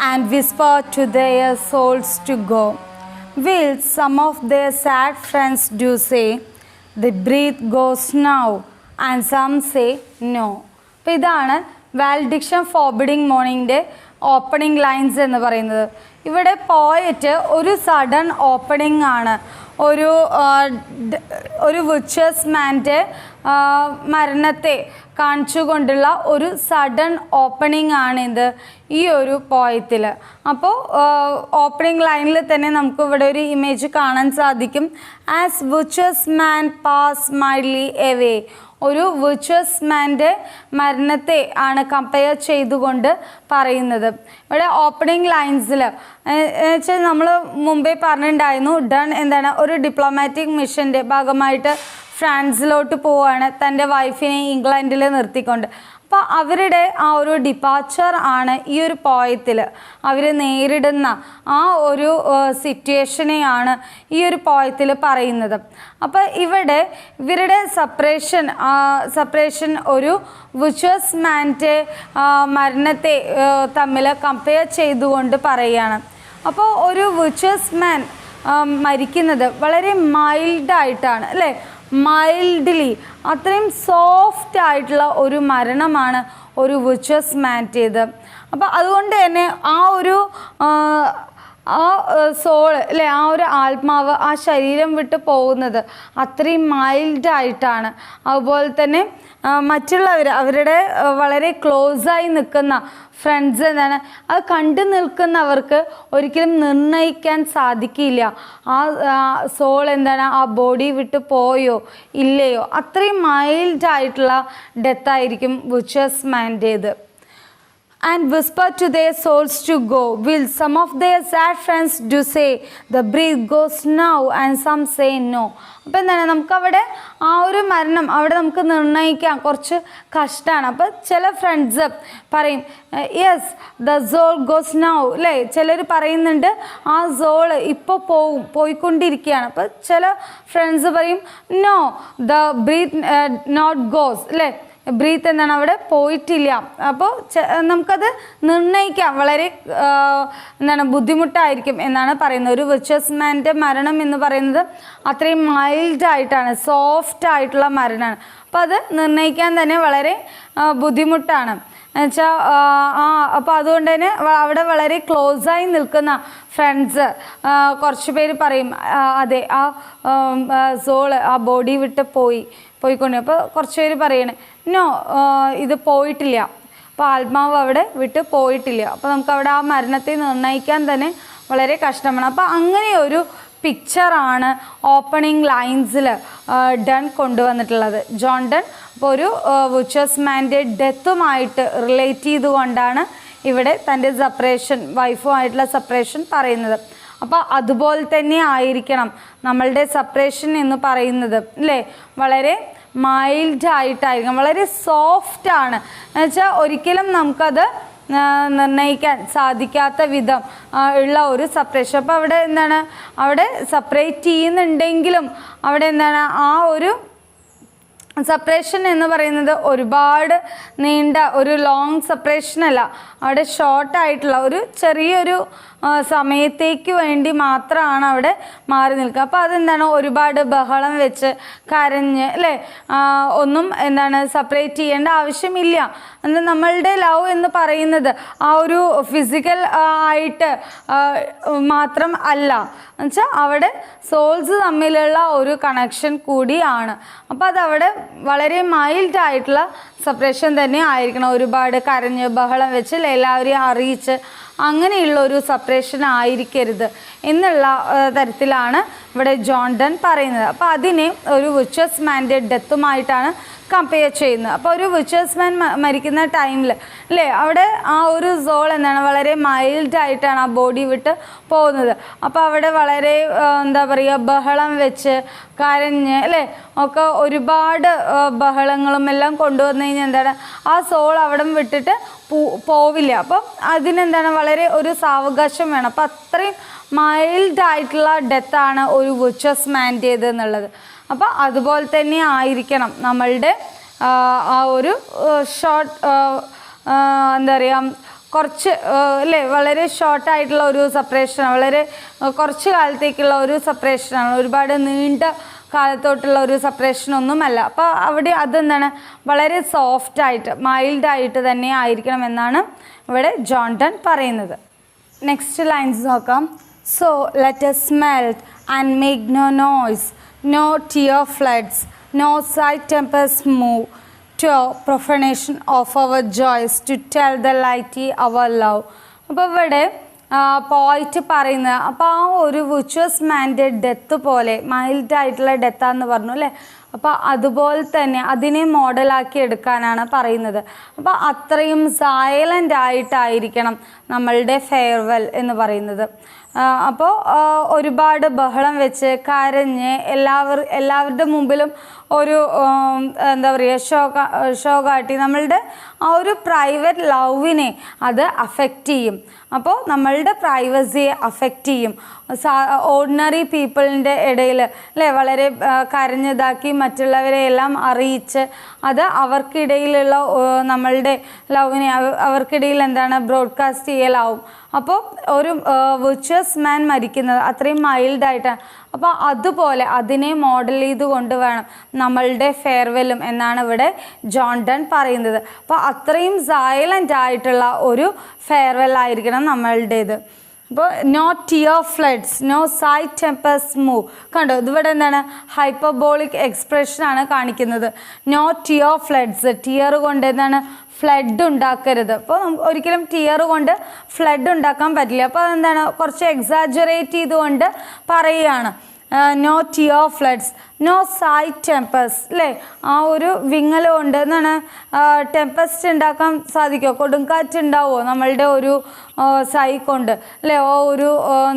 and Whisper to their souls to go, will some of their sad friends do say the breath goes now and some say no. അപ്പോൾ ഇതാണ് വാലഡിക്ഷൻ ഫോർബിഡിങ് മോർണിംഗിൻ്റെ ഓപ്പണിംഗ് ലൈൻസ് എന്ന് പറയുന്നത്. ഇവിടെ പോയറ്റ് ഒരു സഡൻ ഓപ്പണിംഗ് ആണ്. ഒരു വിച്ചസ് മാൻ്റെ മരണത്തെ കാണിച്ചുകൊണ്ടുള്ള ഒരു സഡൻ ഓപ്പണിംഗ് ആണ് ഇത് ഈ ഒരു പോയത്തിൽ. അപ്പോൾ ഓപ്പണിംഗ് ലൈനിൽ തന്നെ നമുക്ക് ഇവിടെ ഒരു ഇമേജ് കാണാൻ സാധിക്കും. ആസ് വിച്ചസ് മാൻ പാസ് മൈൽഡ്ലി എവേ, ഒരു വിച്ചസ് മാൻ്റെ മരണത്തെ ആണ് കമ്പയർ ചെയ്തുകൊണ്ട് പറയുന്നത്. ഇവിടെ ഓപ്പണിംഗ് ലൈൻസിൽ വെച്ചാൽ നമ്മൾ മുമ്പേ പറഞ്ഞിട്ടുണ്ടായിരുന്നു ഡൺ എന്താണ് ഒരു ഡിപ്ലോമാറ്റിക് മിഷൻ്റെ ഭാഗമായിട്ട് ഫ്രാൻസിലോട്ട് പോവുകയാണ് തൻ്റെ വൈഫിനെ ഇംഗ്ലണ്ടിൽ നിർത്തിക്കൊണ്ട്. അപ്പോൾ അപ്പോൾ അവരുടെ ആ ഒരു ഡിപ്പാച്ചർ ആണ് ഈ ഒരു പോയത്തിൽ അവർ നേരിടുന്ന ആ ഒരു സിറ്റുവേഷനെയാണ് ഈ ഒരു പോയത്തിൽ പറയുന്നത്. അപ്പോൾ ഇവരുടെ സെപ്പറേഷൻ ഒരു വിർച്വസ് മാൻ്റെ മരണത്തെ തമ്മിൽ കമ്പയർ ചെയ്തുകൊണ്ട് പറയുകയാണ്. അപ്പോൾ ഒരു വിർച്വസ് മാൻ മരിക്കുന്നത് വളരെ മൈൽഡായിട്ടാണ് അല്ലേ, മൈൽഡ്ലി അത്രയും സോഫ്റ്റ് ആയിട്ടുള്ള ഒരു മരണമാണ് ഒരു വിർച്വസ് മാൻ്റേത്. അപ്പോൾ അതുകൊണ്ട് തന്നെ ആ ഒരു സോൾ അല്ലേ, ആ ഒരു ആത്മാവ് ആ ശരീരം വിട്ട് പോകുന്നത് അത്രയും മൈൽഡായിട്ടാണ്. അതുപോലെ തന്നെ അവരുടെ വളരെ ക്ലോസായി നിൽക്കുന്ന ഫ്രണ്ട്സ് എന്താണ്, അത് കണ്ടു നിൽക്കുന്നവർക്ക് ഒരിക്കലും നിർണ്ണയിക്കാൻ സാധിക്കില്ല ആ സോൾ എന്താണ്, ആ ബോഡി വിട്ട് പോയോ ഇല്ലയോ. അത്രയും മൈൽഡായിട്ടുള്ള ഡെത്തായിരിക്കും virtues മാൻ്റേത്. And whisper to their souls to go. Will some of their sad friends do say, the breath goes now, and some say no. അപ്പോൾ എന്താണ്, നമുക്കവിടെ ആ ഒരു മരണം അവിടെ നമുക്ക് നിർണ്ണയിക്കാൻ കുറച്ച് കഷ്ടമാണ്. അപ്പോൾ ചില ഫ്രണ്ട്സ് പറയും yes the soul goes now അല്ലേ, ചിലർ പറയുന്നുണ്ട് ആ സോള് ഇപ്പോൾ പോയിക്കൊണ്ടിരിക്കുകയാണ്. അപ്പോൾ ചില ഫ്രണ്ട്സ് പറയും no the breath not goes അല്ലേ, ബ്രീത്ത് എന്താണ് അവിടെ പോയിട്ടില്ല. അപ്പോൾ നമുക്കത് നിർണ്ണയിക്കാം വളരെ ബുദ്ധിമുട്ടായിരിക്കും എന്നാണ് പറയുന്നത്. ഒരു വിർച്വസ് മാൻ്റെ മരണം എന്ന് പറയുന്നത് അത്രയും മൈൽഡായിട്ടാണ്, സോഫ്റ്റ് ആയിട്ടുള്ള മരണമാണ്. അപ്പോൾ അത് നിർണ്ണയിക്കാൻ തന്നെ വളരെ ബുദ്ധിമുട്ടാണ് എന്നുവെച്ചാൽ അപ്പോൾ അതുകൊണ്ട് തന്നെ അവിടെ വളരെ ക്ലോസായി നിൽക്കുന്ന ഫ്രണ്ട്സ് കുറച്ച് പേര് പറയും അതെ ആ സോള് ആ ബോഡി വിട്ട് പോയിക്കൊണ്ട്. അപ്പോൾ കുറച്ച് പേര് പറയണേ നോ ഇത് പോയിട്ടില്ല, അപ്പോൾ ആത്മാവ് അവിടെ വിട്ട് പോയിട്ടില്ല. അപ്പോൾ നമുക്കവിടെ ആ മരണത്തെ നിർണ്ണയിക്കാൻ തന്നെ വളരെ കഷ്ടമാണ്. അപ്പോൾ അങ്ങനെ ഒരു പിക്ചറാണ് ഓപ്പണിംഗ് ലൈൻസിൽ ഡൺ കൊണ്ടുവന്നിട്ടുള്ളത് ജോൺ ഡൺ. അപ്പോൾ ഒരു വിർച്വസ് മാൻ്റെ ഡെത്തുമായിട്ട് റിലേറ്റ് ചെയ്തുകൊണ്ടാണ് ഇവിടെ തൻ്റെ വൈഫുമായിട്ടുള്ള സെപ്പറേഷൻ പറയുന്നത്. അപ്പോൾ അതുപോലെ തന്നെ ആയിരിക്കണം നമ്മളുടെ സെപ്പറേഷൻ എന്ന് പറയുന്നത് അല്ലേ, വളരെ മൈൽഡായിട്ടായിരിക്കും, വളരെ സോഫ്റ്റാണ് എന്നുവെച്ചാൽ ഒരിക്കലും നമുക്കത് നിർണ്ണയിക്കാൻ സാധിക്കാത്ത വിധം ഉള്ള ഒരു സെപ്പറേഷൻ. അപ്പോൾ അവിടെ എന്താണ്, അവിടെ സെപ്പറേറ്റ് ചെയ്യുന്നുണ്ടെങ്കിലും അവിടെ എന്താണ് ആ ഒരു സെപ്പറേഷൻ എന്ന് പറയുന്നത് ഒരുപാട് നീണ്ട ഒരു ലോങ് സെപ്പറേഷൻ അല്ല, അവിടെ ഷോർട്ടായിട്ടുള്ള ഒരു ചെറിയൊരു സമയത്തേക്ക് വേണ്ടി മാത്രമാണ് അവിടെ മാറി നിൽക്കുക. അപ്പോൾ അതെന്താണ് ഒരുപാട് ബഹളം വെച്ച് കരഞ്ഞ് അല്ലേ ഒന്നും സെപ്പറേറ്റ് ചെയ്യേണ്ട ആവശ്യമില്ല. നമ്മളുടെ ലവ് എന്ന് പറയുന്നത് ആ ഒരു ഫിസിക്കൽ ആയിട്ട് മാത്രം അല്ല, എന്നുവെച്ചാൽ അവിടെ സോൾസ് തമ്മിലുള്ള ഒരു കണക്ഷൻ കൂടിയാണ്. അപ്പോൾ അതവിടെ വളരെ മൈൽഡായിട്ടുള്ള സെപ്പറേഷൻ തന്നെ ആയിരിക്കണം. ഒരുപാട് കരഞ്ഞ് ബഹളം വെച്ച് എല്ലാവരെയും അറിയിച്ച് അങ്ങനെയുള്ള ഒരു സെപ്പറേഷൻ ആയിരിക്കരുത് എന്നുള്ള തരത്തിലാണ് ഇവിടെ ജോൺ ഡൺ പറയുന്നത്. അപ്പോൾ അതിനെ ഒരു വിർച്വസ് മാൻ്റെ ഡെത്തുമായിട്ടാണ് കമ്പയർ ചെയ്യുന്നത്. അപ്പോൾ ഒരു വിർച്വസ് മാൻ മരിക്കുന്ന ടൈമിൽ അല്ലേ അവിടെ ആ ഒരു സോൾ വളരെ മൈൽഡായിട്ടാണ് ആ ബോഡി വിട്ട് പോകുന്നത്. അപ്പോൾ അവിടെ വളരെ ബഹളം വെച്ച് കരഞ്ഞ് അല്ലേ ഒക്കെ ഒരുപാട് ബഹളങ്ങളും എല്ലാം കൊണ്ടുവന്നു കഴിഞ്ഞാൽ ആ സോൾ അവിടെ വിട്ടിട്ട് പോവില്ല. അപ്പം വളരെ ഒരു സാവകാശം വേണം. അപ്പോൾ അത്രയും മൈൽഡായിട്ടുള്ള ഡെത്താണ് ഒരു വിർച്വസ് മാൻ്റേത് എന്നുള്ളത്. അപ്പോൾ അതുപോലെ തന്നെ ആയിരിക്കണം നമ്മളുടെ ആ ഒരു ഷോർട്ട് കുറച്ച് അല്ലേ വളരെ ഷോർട്ടായിട്ടുള്ള ഒരു സെപ്പറേഷൻ, വളരെ കുറച്ച് കാലത്തേക്കുള്ള ഒരു സെപ്പറേഷനാണ്, ഒരുപാട് നീണ്ട കാലത്തോട്ടുള്ള ഒരു സെപ്പറേഷനൊന്നുമല്ല. അപ്പോൾ അവിടെ വളരെ സോഫ്റ്റായിട്ട് മൈൽഡായിട്ട് തന്നെ ആയിരിക്കണം എന്നാണ് ഇവിടെ ജോൺ ഡൺ പറയുന്നത്. നെക്സ്റ്റ് ലൈൻസ് നോക്കാം. So let us melt and make no noise, no tear floods, no side tempest move to profanation of our joys, to tell the lighty our love. അപ്പോൾ ഇവിടെ പോയിറ്റ് പറയുന്നത് അപ്പോൾ ആ ഒരു വിർച്വസ് മാൻ്റെ ഡെത്ത് പോലെ മൈൽഡായിട്ടുള്ള ഡെത്താന്ന് പറഞ്ഞു അല്ലേ. അപ്പോൾ അതുപോലെ തന്നെ അതിനെ മോഡലാക്കി എടുക്കാനാണ് പറയുന്നത്. അപ്പോൾ അത്രയും സൈലൻ്റ് ആയിട്ടായിരിക്കണം നമ്മളുടെ ഫെയർവെൽ എന്ന് പറയുന്നത്. അപ്പോൾ ഒരുപാട് ബഹളം വെച്ച് കരഞ്ഞ് എല്ലാവരുടെ മുമ്പിലും ഒരു എന്താ പറയുക ഷോ കാട്ടി നമ്മളുടെ ആ ഒരു പ്രൈവറ്റ് ലവിനെ അത് അഫക്റ്റ് ചെയ്യും. അപ്പോൾ നമ്മളുടെ പ്രൈവസിയെ അഫക്റ്റ് ചെയ്യും. ഓർഡിനറി പീപ്പിളിൻ്റെ ഇടയിൽ അല്ലേ വളരെ കരഞ്ഞതാക്കി മറ്റുള്ളവരെ എല്ലാം അറിയിച്ച് അത് അവർക്കിടയിലുള്ള നമ്മളുടെ ലവിനെ അവർക്കിടയിൽ എന്താണ് ബ്രോഡ്കാസ്റ്റ് ചെയ്യലാവും. അപ്പോൾ ഒരു വിർച്വസ് മാൻ മരിക്കുന്നത് അത്രയും മൈൽഡായിട്ടാണ്. അപ്പോൾ അതുപോലെ അതിനെ മോഡൽ ചെയ്ത് കൊണ്ടുവേണം നമ്മളുടെ ഫെയർവെല്ലും എന്നാണ് ഇവിടെ ജോൺ ഡൺ പറയുന്നത്. അപ്പോൾ അത്രയും സൈലൻ്റ് ആയിട്ടുള്ള ഒരു ഫെയർവെൽ ആയിരിക്കണം നമ്മളുടേത്. അപ്പോൾ no tear floods, no sigh tempests move. കണ്ടോ, ഇതിവിടെ എന്താണ് ഹൈപ്പർബോളിക് എക്സ്പ്രഷനാണ് കാണിക്കുന്നത്. നോ ടിയർ ഫ്ലഡ്സ്, ടിയർ കൊണ്ട് എന്താണ് ഫ്ലഡ് ഉണ്ടാക്കരുത്. അപ്പോൾ നമുക്ക് ഒരിക്കലും ടിയർ കൊണ്ട് ഫ്ലഡ് ഉണ്ടാക്കാൻ പറ്റില്ല. അപ്പോൾ അതെന്താണ് കുറച്ച് എക്സാജറേറ്റ് ചെയ്തുകൊണ്ട് പറയുകയാണ്. No tear floods, no sigh tempests അല്ലേ, ആ ഒരു വിങ്ങൽ കൊണ്ട് എന്താണ് ടെമ്പസ്റ്റ് ഉണ്ടാക്കാൻ സാധിക്കുമോ? കൊടുങ്കാറ്റ് ഉണ്ടാവുമോ നമ്മളുടെ ഒരു സൈ കൊണ്ട് അല്ലേ? ആ ഒരു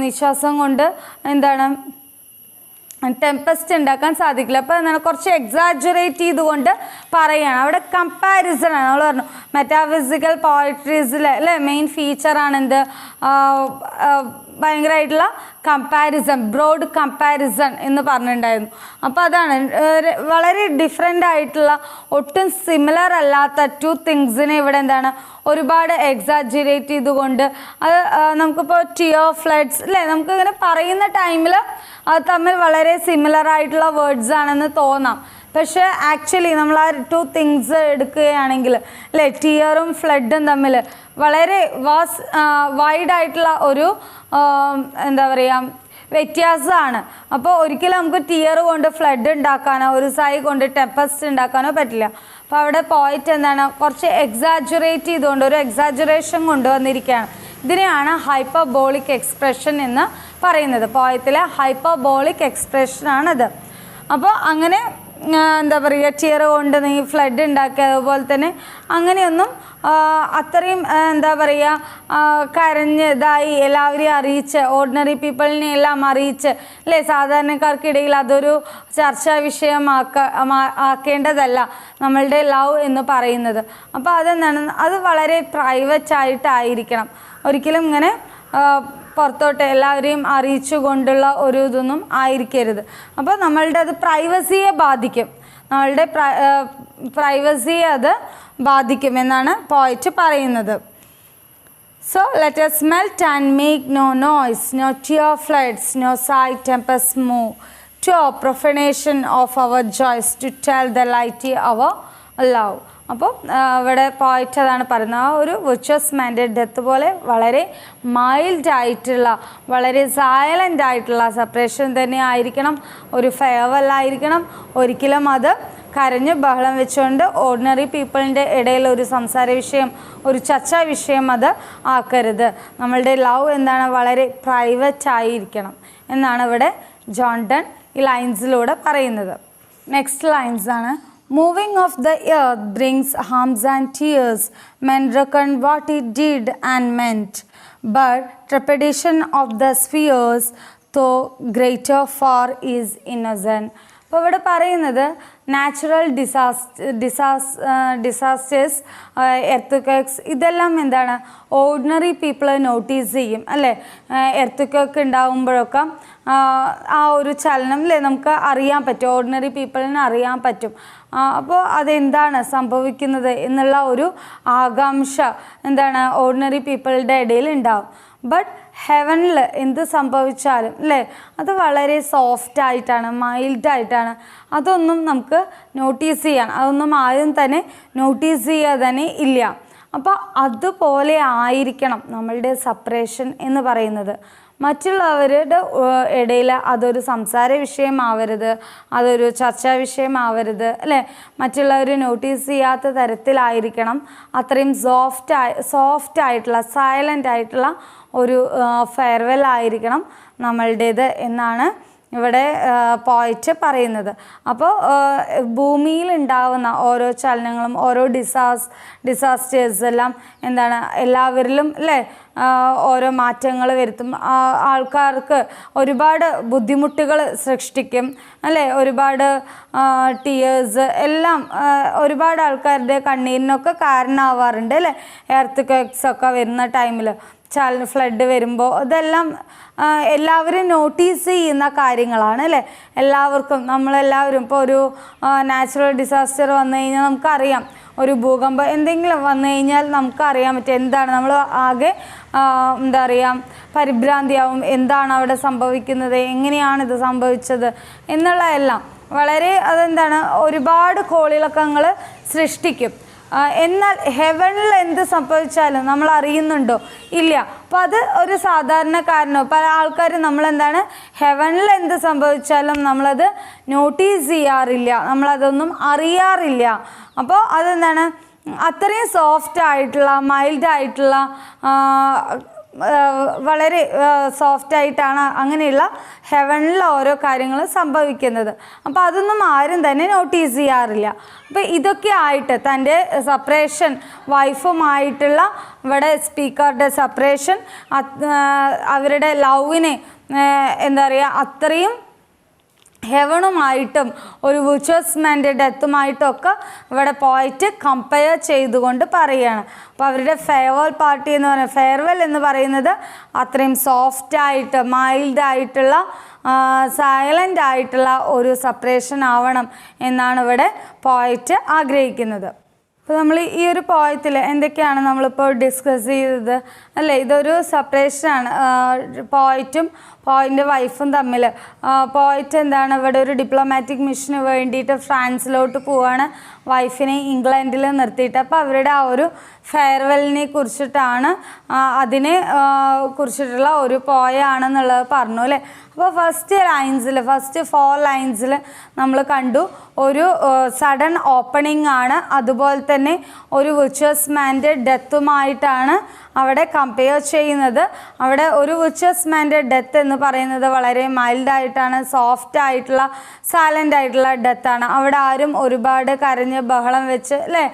നിശ്വാസം കൊണ്ട് എന്താണ് ടെമ്പസ്റ്റ് ഉണ്ടാക്കാൻ സാധിക്കില്ല. അപ്പോൾ എന്താണ് കുറച്ച് എക്സാജറേറ്റ് ചെയ്തുകൊണ്ട് പറയുകയാണ്. അവിടെ കമ്പാരിസൺ ആണ്. നമ്മൾ പറഞ്ഞു മെറ്റാഫിസിക്കൽ പോയട്രീസിലെ അല്ലേ മെയിൻ ഫീച്ചറാണ് എന്ത് ഭയങ്കരമായിട്ടുള്ള കമ്പാരിസൺ, ബ്രോഡ് കമ്പാരിസൺ എന്ന് പറഞ്ഞിട്ടുണ്ടായിരുന്നു. അപ്പോൾ അതാണ് വളരെ ഡിഫറെൻ്റ് ആയിട്ടുള്ള ഒട്ടും സിമിലർ അല്ലാത്ത ടു തിങ്സിനെ ഇവിടെ എന്താണ് ഒരുപാട് എക്സാജറേറ്റ് ചെയ്തുകൊണ്ട് അത് നമുക്കിപ്പോൾ ടിയർ ഫ്ലഡ്സ് അല്ലേ നമുക്കിങ്ങനെ പറയുന്ന ടൈമിൽ അത് തമ്മിൽ വളരെ സിമിലർ ആയിട്ടുള്ള വേർഡ്സ് ആണെന്ന് തോന്നാം. പക്ഷേ ആക്ച്വലി നമ്മൾ ആ ടു തിങ്സ് എടുക്കുകയാണെങ്കിൽ അല്ലേ ടിയറും ഫ്ലഡും തമ്മിൽ വളരെ വൈഡായിട്ടുള്ള ഒരു എന്താ പറയുക വ്യത്യാസമാണ്. അപ്പോൾ ഒരിക്കലും നമുക്ക് ടിയർ കൊണ്ട് ഫ്ലഡ് ഉണ്ടാക്കാനോ ഒരു സൈ കൊണ്ട് ടെമ്പസ്റ്റ് ഉണ്ടാക്കാനോ പറ്റില്ല. അപ്പോൾ അവിടെ പോയിറ്റ് എന്താണ് കുറച്ച് എക്സാജറേറ്റ് ചെയ്തുകൊണ്ട് ഒരു എക്സാജറേഷൻ കൊണ്ടുവന്നിരിക്കുകയാണ്. ഇതിനെയാണ് ഹൈപ്പർബോളിക് എക്സ്പ്രഷൻ എന്ന് പറയുന്നത്. പോയത്തിലെ ഹൈപ്പർബോളിക് എക്സ്പ്രഷനാണിത്. അപ്പോൾ അങ്ങനെ എന്താ പറയുക ടിയർ കൊണ്ട് നീ ഫ്ലഡ് ഉണ്ടാക്കുക അതുപോലെ തന്നെ അങ്ങനെയൊന്നും അത്രയും എന്താ പറയുക കരഞ്ഞ് ഇതായി എല്ലാവരെയും അറിയിച്ച് ഓർഡിനറി പീപ്പിളിനെ എല്ലാം അറിയിച്ച് അല്ലേ സാധാരണക്കാർക്കിടയിൽ അതൊരു ചർച്ചാ വിഷയമാക്കേണ്ടതല്ല നമ്മളുടെ ലവ് എന്ന് പറയുന്നത്. അപ്പോൾ അതെന്താണ് അത് വളരെ പ്രൈവറ്റ് ആയിട്ടായിരിക്കണം. ഒരിക്കലും ഇങ്ങനെ പുറത്തോട്ട് എല്ലാവരെയും അറിയിച്ചു കൊണ്ടുള്ള ഒരു ഇതൊന്നും ആയിരിക്കരുത്. അപ്പോൾ നമ്മളുടെ അത് പ്രൈവസിയെ ബാധിക്കും, നമ്മളുടെ പ്രൈവസിയെ അത് ബാധിക്കുമെന്നാണ് പോയിറ്റ് പറയുന്നത്. So let us melt and make no noise, no tear floods, no side tempests move, to our profanation of our joys, to tell the lighty our love. അപ്പോൾ ഇവിടെ പോയിറ്റ് അതാണ് പറയുന്നത്. ആ ഒരു വിർച്വസ് മാൻ്റെ ഡെത്ത് പോലെ വളരെ മൈൽഡ് ആയിട്ടുള്ള വളരെ സൈലൻ്റ് ആയിട്ടുള്ള സെപ്പറേഷൻ തന്നെ ആയിരിക്കണം, ഒരു ഫെയർവെൽ ആയിരിക്കണം. ഒരിക്കലും അത് കരഞ്ഞ് ബഹളം വെച്ചുകൊണ്ട് ഓർഡിനറി പീപ്പിളിൻ്റെ ഇടയിൽ ഒരു സംസാര വിഷയം ഒരു ചർച്ചാ വിഷയം അത് ആക്കരുത്. നമ്മളുടെ ലവ് എന്താണ് വളരെ പ്രൈവറ്റ് ആയിരിക്കണം എന്നാണ് ഇവിടെ ജോൺ ഡൺ ഈ ലൈൻസിലൂടെ പറയുന്നത്. നെക്സ്റ്റ് ലൈൻസ് ആണ് Moving of the earth brings harms and tears, men reckon what it did and meant, but trepidation of the spheres, though greater far is innocent. അപ്പോൾ ഇവിടെ പറയുന്നത് നാച്ചുറൽ ഡിസാസ്റ്റേഴ്സ് എർത്തുക്വേക്സ് ഇതെല്ലാം എന്താണ് ഓർഡിനറി പീപ്പിൾ നോട്ടീസ് ചെയ്യും അല്ലേ. എർത്തുക്വേക്ക് ഉണ്ടാകുമ്പോഴൊക്കെ ആ ഒരു ചലനം അല്ലേ നമുക്ക് അറിയാൻ പറ്റും, ഓർഡിനറി പീപ്പിളിന് അറിയാൻ പറ്റും. അപ്പോൾ അതെന്താണ് സംഭവിക്കുന്നത് എന്നുള്ള ഒരു ആകാംക്ഷ എന്താണ് ഓർഡിനറി പീപ്പിളുടെ ഇടയിൽ ഉണ്ടാവും. ബട്ട് ഹെവനിൽ എന്ത് സംഭവിച്ചാലും അല്ലേ അത് വളരെ സോഫ്റ്റ് ആയിട്ടാണ്, മൈൽഡായിട്ടാണ്. അതൊന്നും നമുക്ക് നോട്ടീസ് ചെയ്യാൻ അതൊന്നും ആരും തന്നെ നോട്ടീസ് ചെയ്യുക തന്നെ ഇല്ല. അപ്പോൾ അതുപോലെ ആയിരിക്കണം നമ്മളുടെ സെപ്പറേഷൻ എന്ന് പറയുന്നത്. മറ്റുള്ളവരുടെ ഇടയിൽ അതൊരു സംസാര വിഷയമാവരുത്, അതൊരു ചർച്ചാ വിഷയമാവരുത് അല്ലേ. മറ്റുള്ളവർ നോട്ടീസ് ചെയ്യാത്ത തരത്തിലായിരിക്കണം, അത്രയും സോഫ്റ്റ് ആയിട്ടുള്ള സൈലൻ്റ് ആയിട്ടുള്ള ഒരു ഫെയർവെൽ ആയിരിക്കണം നമ്മളുടേത് എന്നാണ് ഇവിടെ പോയിറ്റ് പറയുന്നത്. അപ്പോൾ ഭൂമിയിൽ ഉണ്ടാവുന്ന ഓരോ ചലനങ്ങളും ഓരോ ഡിസാസ്റ്റേഴ്സ് എല്ലാം എന്താണ് എല്ലാവരിലും അല്ലേ ഓരോ മാറ്റങ്ങൾ വരുത്തും. ആൾക്കാർക്ക് ഒരുപാട് ബുദ്ധിമുട്ടുകൾ സൃഷ്ടിക്കും അല്ലേ, ഒരുപാട് ടിയേഴ്സ് എല്ലാം ഒരുപാട് ആൾക്കാരുടെ കണ്ണീരിനൊക്കെ കാരണമാവാറുണ്ട് അല്ലേ. എർത്ത് ക്വേക്സ് ഒക്കെ വരുന്ന ടൈമിൽ, ഫ്ലഡ് വരുമ്പോൾ ഇതെല്ലാം എല്ലാവരും നോട്ടീസ് ചെയ്യുന്ന കാര്യങ്ങളാണ് അല്ലേ. എല്ലാവർക്കും നമ്മളെല്ലാവരും ഇപ്പോൾ ഒരു നാച്ചുറൽ ഡിസാസ്റ്റർ വന്നു കഴിഞ്ഞാൽ നമുക്കറിയാം, ഒരു ഭൂകമ്പം എന്തെങ്കിലും വന്നു കഴിഞ്ഞാൽ നമുക്കറിയാൻ പറ്റും എന്താണ്, നമ്മൾ ആകെ എന്താ പറയുക പരിഭ്രാന്തിയാവും, എന്താണ് അവിടെ സംഭവിക്കുന്നത്, എങ്ങനെയാണിത് സംഭവിച്ചത് എന്നുള്ള എല്ലാം വളരെ അതെന്താണ് ഒരുപാട് കോളിളക്കങ്ങൾ സൃഷ്ടിക്കും. എന്നാൽ ഹെവനിൽ എന്ത് സംഭവിച്ചാലും നമ്മൾ അറിയുന്നുണ്ടോ? ഇല്ല. അപ്പോൾ അത് ഒരു സാധാരണക്കാരനോ പല ആൾക്കാരും നമ്മളെന്താണ് ഹെവനിൽ എന്ത് സംഭവിച്ചാലും നമ്മളത് നോട്ടീസ് ചെയ്യാറില്ല, നമ്മളതൊന്നും അറിയാറില്ല. അപ്പോൾ അതെന്താണ് അത്രയും സോഫ്റ്റ് ആയിട്ടുള്ള മൈൽഡ് ആയിട്ടുള്ള വളരെ സോഫ്റ്റായിട്ടാണ് അങ്ങനെയുള്ള ഹെവനിൽ ഓരോ കാര്യങ്ങൾ സംഭവിക്കുന്നത്. അപ്പോൾ അതൊന്നും ആരും തന്നെ നോട്ടീസ് ചെയ്യാറില്ല. അപ്പോൾ ഇതൊക്കെ ആയിട്ട് തൻ്റെ സെപ്പറേഷൻ വൈഫുമായിട്ടുള്ള ഇവിടെ സ്പീക്കറുടെ സെപ്പറേഷൻ, അവരുടെ ലവിനെ എന്താ പറയുക അത്രയും ഹെവനുമായിട്ടും ഒരു വിർച്വസ് മാൻ്റെ ഡെത്തുമായിട്ടൊക്കെ ഇവിടെ പോയിട്ട് കമ്പയർ ചെയ്തുകൊണ്ട് പറയുകയാണ്. അപ്പോൾ അവരുടെ ഫെയർവെൽ പാർട്ടി എന്ന് പറയുന്നത്, ഫെയർവെൽ എന്ന് പറയുന്നത് അത്രയും സോഫ്റ്റായിട്ട് മൈൽഡായിട്ടുള്ള സൈലൻ്റ് ആയിട്ടുള്ള ഒരു സെപ്പറേഷൻ ആവണം എന്നാണ് ഇവിടെ പോയിട്ട് ആഗ്രഹിക്കുന്നത്. അപ്പോൾ നമ്മൾ ഈ ഒരു പോയത്തിൽ എന്തൊക്കെയാണ് നമ്മളിപ്പോൾ ഡിസ്കസ് ചെയ്തത് അല്ലേ. ഇതൊരു സെപ്പറേഷനാണ് പോയിറ്റും പോയിൻ്റെ വൈഫും തമ്മിൽ. പോയിറ്റ് എന്താണ് ഇവിടെ ഒരു ഡിപ്ലോമാറ്റിക് മിഷന് വേണ്ടിയിട്ട് ഫ്രാൻസിലോട്ട് പോവാണ്, വൈഫിനെ ഇംഗ്ലണ്ടിൽ നിർത്തിയിട്ട്. അപ്പോൾ അവരുടെ ആ ഒരു ഫെയർവെല്ലിനെ കുറിച്ചിട്ടാണ്, അതിനെ കുറിച്ചിട്ടുള്ള ഒരു പോയാണെന്നുള്ളത് പറഞ്ഞു അല്ലേ. അപ്പോൾ ഫസ്റ്റ് 4 ലൈൻസിൽ നമ്മൾ കണ്ടു ഒരു സഡൻ ഓപ്പണിംഗ് ആണ്, അതുപോലെ തന്നെ ഒരു വിർച്വസ് മാൻ്റെ ഡെത്തുമായിട്ടാണ് അവിടെ കമ്പയർ ചെയ്യുന്നത്. അവിടെ ഒരു വിർച്വസ് മാൻ്റെ ഡെത്ത് എന്ന് പറയുന്നത് വളരെ മൈൽഡായിട്ടാണ്, സോഫ്റ്റ് ആയിട്ടുള്ള സൈലൻ്റ് ആയിട്ടുള്ള ഡെത്താണ്. അവിടെ ആരും ഒരുപാട് കരഞ്ഞ് ബഹളം വെച്ച് അല്ലേ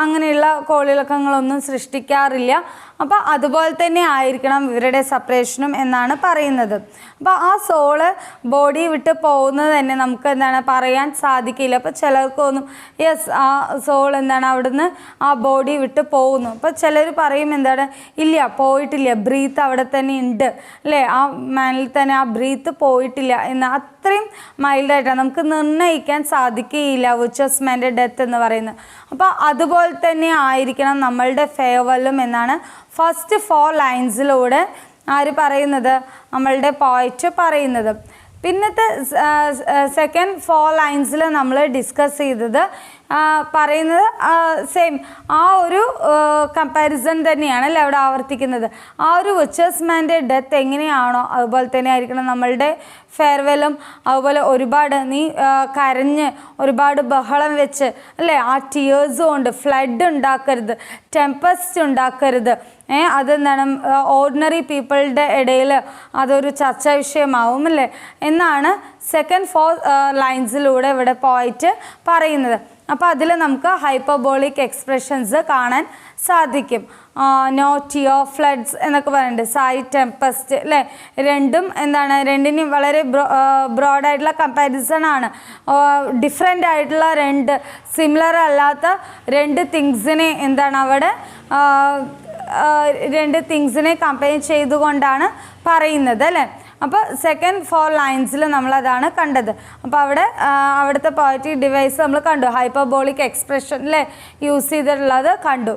അങ്ങനെയുള്ള കോളിളക്കങ്ങളൊന്നും സൃഷ്ടിക്കാറില്ല. അപ്പോൾ അതുപോലെ തന്നെ ആയിരിക്കണം ഇവരുടെ സെപ്പറേഷനും എന്നാണ് പറയുന്നത്. അപ്പോൾ ആ സോള് ബോഡി വിട്ട് പോകുന്നത് തന്നെ നമുക്ക് എന്താണ് പറയാൻ സാധിക്കില്ല. അപ്പോൾ ചിലർക്കൊന്നും യെസ് ആ സോൾ എന്താണ് അവിടുന്ന് ആ ബോഡി വിട്ട് പോകുന്നു. അപ്പോൾ ചിലർ പറയും എന്താണ് ഇല്ല പോയിട്ടില്ല, ബ്രീത്ത് അവിടെ തന്നെ ഉണ്ട് അല്ലേ, ആ മാനിൽ തന്നെ ആ ബ്രീത്ത് പോയിട്ടില്ല എന്ന്. അത്രയും മൈൽഡായിട്ടാണ്, നമുക്ക് നിർണ്ണയിക്കാൻ സാധിക്കുകയില്ല വിർച്വസ് മാൻ്റെ ഡെത്ത് എന്ന് പറയുന്നത്. അപ്പോൾ അതുപോലെ തന്നെ ആയിരിക്കണം നമ്മളുടെ ഫെയർവെല്ലും എന്നാണ് ഫസ്റ്റ് 4 ലൈൻസിലൂടെ ആര് പറയുന്നത്, നമ്മളുടെ പോയിറ്റ് പറയുന്നത്. പിന്നത്തെ സെക്കൻഡ് 4 ലൈൻസിൽ നമ്മൾ ഡിസ്കസ് ചെയ്തത് പറയുന്നത് സെയിം ആ ഒരു കമ്പാരിസൺ തന്നെയാണ് അല്ലേ അവിടെ ആവർത്തിക്കുന്നത്. ആ ഒരു വിർച്വസ് മാൻ്റെ ഡെത്ത് എങ്ങനെയാണോ അതുപോലെ തന്നെ ആയിരിക്കണം നമ്മളുടെ ഫെയർവെല്ലും. അതുപോലെ ഒരുപാട് നീ കരഞ്ഞ് ഒരുപാട് ബഹളം വെച്ച് അല്ലേ ആ ടിയേഴ്സ് കൊണ്ട് ഫ്ലഡ് ഉണ്ടാക്കരുത്, ടെമ്പസ്റ്റ് ഉണ്ടാക്കരുത്. അതെന്താണ് ഓർഡിനറി പീപ്പിളുടെ ഇടയിൽ അതൊരു ചർച്ചാ വിഷയമാവും അല്ലേ എന്നാണ് സെക്കൻഡ് 4 ലൈൻസിലൂടെ ഇവിടെ പോയിട്ട് പറയുന്നത്. അപ്പോൾ അതിൽ നമുക്ക് ഹൈപ്പർബോളിക് എക്സ്പ്രഷൻസ് കാണാൻ സാധിക്കും. നോ ടിയോ ഫ്ലഡ്സ് എന്നൊക്കെ പറയുന്നുണ്ട്, സായി ടെമ്പസ്റ്റ് അല്ലേ. രണ്ടും എന്താണ് രണ്ടിനും വളരെ ബ്രോഡായിട്ടുള്ള കമ്പാരിസൺ ആണ്. ഡിഫറെൻ്റ് ആയിട്ടുള്ള രണ്ട് സിമിലർ അല്ലാത്ത രണ്ട് തിങ്സിനെ എന്താണ് അവിടെ രണ്ട് തിങ്സിനെ കമ്പയർ ചെയ്തുകൊണ്ടാണ് പറയുന്നത് അല്ലേ. അപ്പോൾ സെക്കൻഡ് 4 ലൈൻസിൽ നമ്മളതാണ് കണ്ടത്. അപ്പോൾ അവിടുത്തെ പോയറ്റിക് ഡിവൈസ് നമ്മൾ കണ്ടു, ഹൈപ്പർബോളിക് എക്സ്പ്രഷൻ അല്ലേ യൂസ് ചെയ്തിട്ടുള്ളത് കണ്ടു.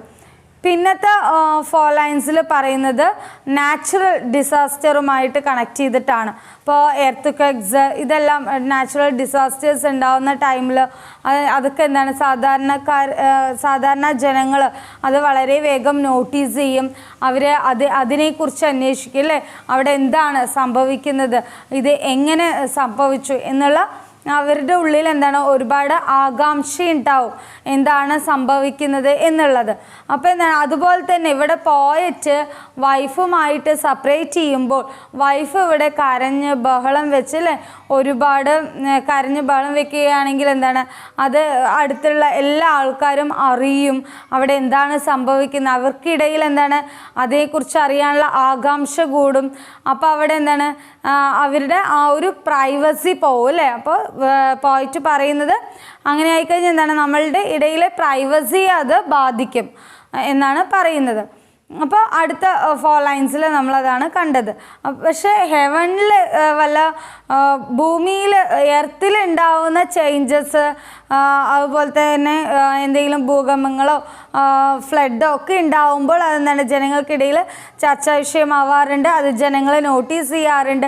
പിന്നത്തെ 4 ലൈൻസിൽ പറയുന്നത് നാച്ചുറൽ ഡിസാസ്റ്ററുമായിട്ട് കണക്ട് ചെയ്തിട്ടാണ്. ഇപ്പോൾ എർത്ത് ക്വേക്സ് ഇതെല്ലാം നാച്ചുറൽ ഡിസാസ്റ്റേഴ്സ് ഉണ്ടാകുന്ന ടൈമിൽ അതൊക്കെ എന്താണ് സാധാരണ ജനങ്ങൾ അത് വളരെ വേഗം നോട്ടീസ് ചെയ്യും, അവർ അതിനെക്കുറിച്ച് അന്വേഷിക്കും അല്ലേ, അവിടെ എന്താണ് സംഭവിക്കുന്നത്, ഇത് എങ്ങനെ സംഭവിച്ചു എന്നുള്ള അവരുടെ ഉള്ളിൽ എന്താണ് ഒരുപാട് ആകാംക്ഷ ഉണ്ടാവും എന്താണ് സംഭവിക്കുന്നത് എന്നുള്ളത്. അപ്പോൾ എന്താണ് അതുപോലെ തന്നെ ഇവിടെ പോയറ്റ് വൈഫുമായിട്ട് സെപ്പറേറ്റ് ചെയ്യുമ്പോൾ വൈഫ് ഇവിടെ കരഞ്ഞ് ബഹളം വെച്ചല്ലേ, ഒരുപാട് കരഞ്ഞ് ബഹളം വെക്കുകയാണെങ്കിൽ എന്താണ് അത് അടുത്തുള്ള എല്ലാ ആൾക്കാരും അറിയും അവിടെ എന്താണ് സംഭവിക്കുന്നത്. അവർക്കിടയിൽ എന്താണ് അതേക്കുറിച്ച് അറിയാനുള്ള ആകാംക്ഷ കൂടും. അപ്പോൾ അവിടെ എന്താണ് അവരുടെ ആ ഒരു പ്രൈവസി പോവും അല്ലേ. അപ്പോൾ പോയിട്ട് പറയുന്നത് അങ്ങനെ ആയിക്കഴിഞ്ഞാൽ എന്താണ് നമ്മളുടെ ഇടയിലെ പ്രൈവസിയെ അത് ബാധിക്കും എന്നാണ് പറയുന്നത്. അപ്പോൾ അടുത്ത 4 ലൈൻസിൽ നമ്മളതാണ് കണ്ടത്. പക്ഷേ ഹെവനിൽ വല്ല ഭൂമിയിൽ എർത്തിൽ ഉണ്ടാവുന്ന ചേഞ്ചസ്, അതുപോലെ തന്നെ എന്തെങ്കിലും ഭൂകമ്പങ്ങളോ ഫ്ലഡോ ഒക്കെ ഉണ്ടാവുമ്പോൾ അതെന്താണ് ജനങ്ങൾക്കിടയിൽ ചർച്ചാ വിഷയമാവാറുണ്ട്, അത് ജനങ്ങളെ നോട്ടീസ് ചെയ്യാറുണ്ട്.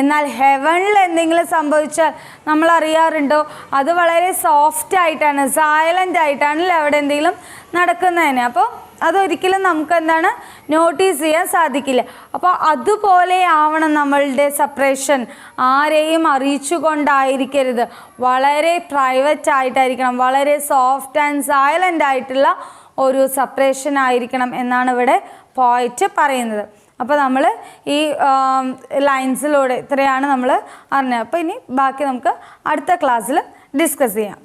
എന്നാൽ ഹെവനിൽ എന്തെങ്കിലും സംഭവിച്ചാൽ നമ്മൾ അറിയാറുണ്ടോ, അത് വളരെ സോഫ്റ്റ് ആയിട്ടാണ്, സൈലൻ്റ് ആയിട്ടാണ് അവിടെ എന്തെങ്കിലും നടക്കുന്നതിന്. അപ്പോൾ അതൊരിക്കലും നമുക്ക് എന്താണ് നോട്ടീസ് ചെയ്യാൻ സാധിക്കില്ല. അപ്പോൾ അതുപോലെ ആവണം നമ്മളുടെ സെപ്പറേഷൻ. ആരെയും അറിയിച്ചു കൊണ്ടായിരിക്കരുത്, വളരെ പ്രൈവറ്റ് ആയിട്ടായിരിക്കണം, വളരെ സോഫ്റ്റ് ആൻഡ് സൈലൻ്റ് ആയിട്ടുള്ള ഒരു സെപ്പറേഷൻ ആയിരിക്കണം എന്നാണ് ഇവിടെ പോയിറ്റ് പറയുന്നത്. അപ്പോൾ നമ്മൾ ഈ ലൈൻസിലൂടെ ഇത്രയാണ് നമ്മൾ അറിഞ്ഞത്. അപ്പോൾ ഇനി ബാക്കി നമുക്ക് അടുത്ത ക്ലാസ്സിൽ ഡിസ്കസ് ചെയ്യാം.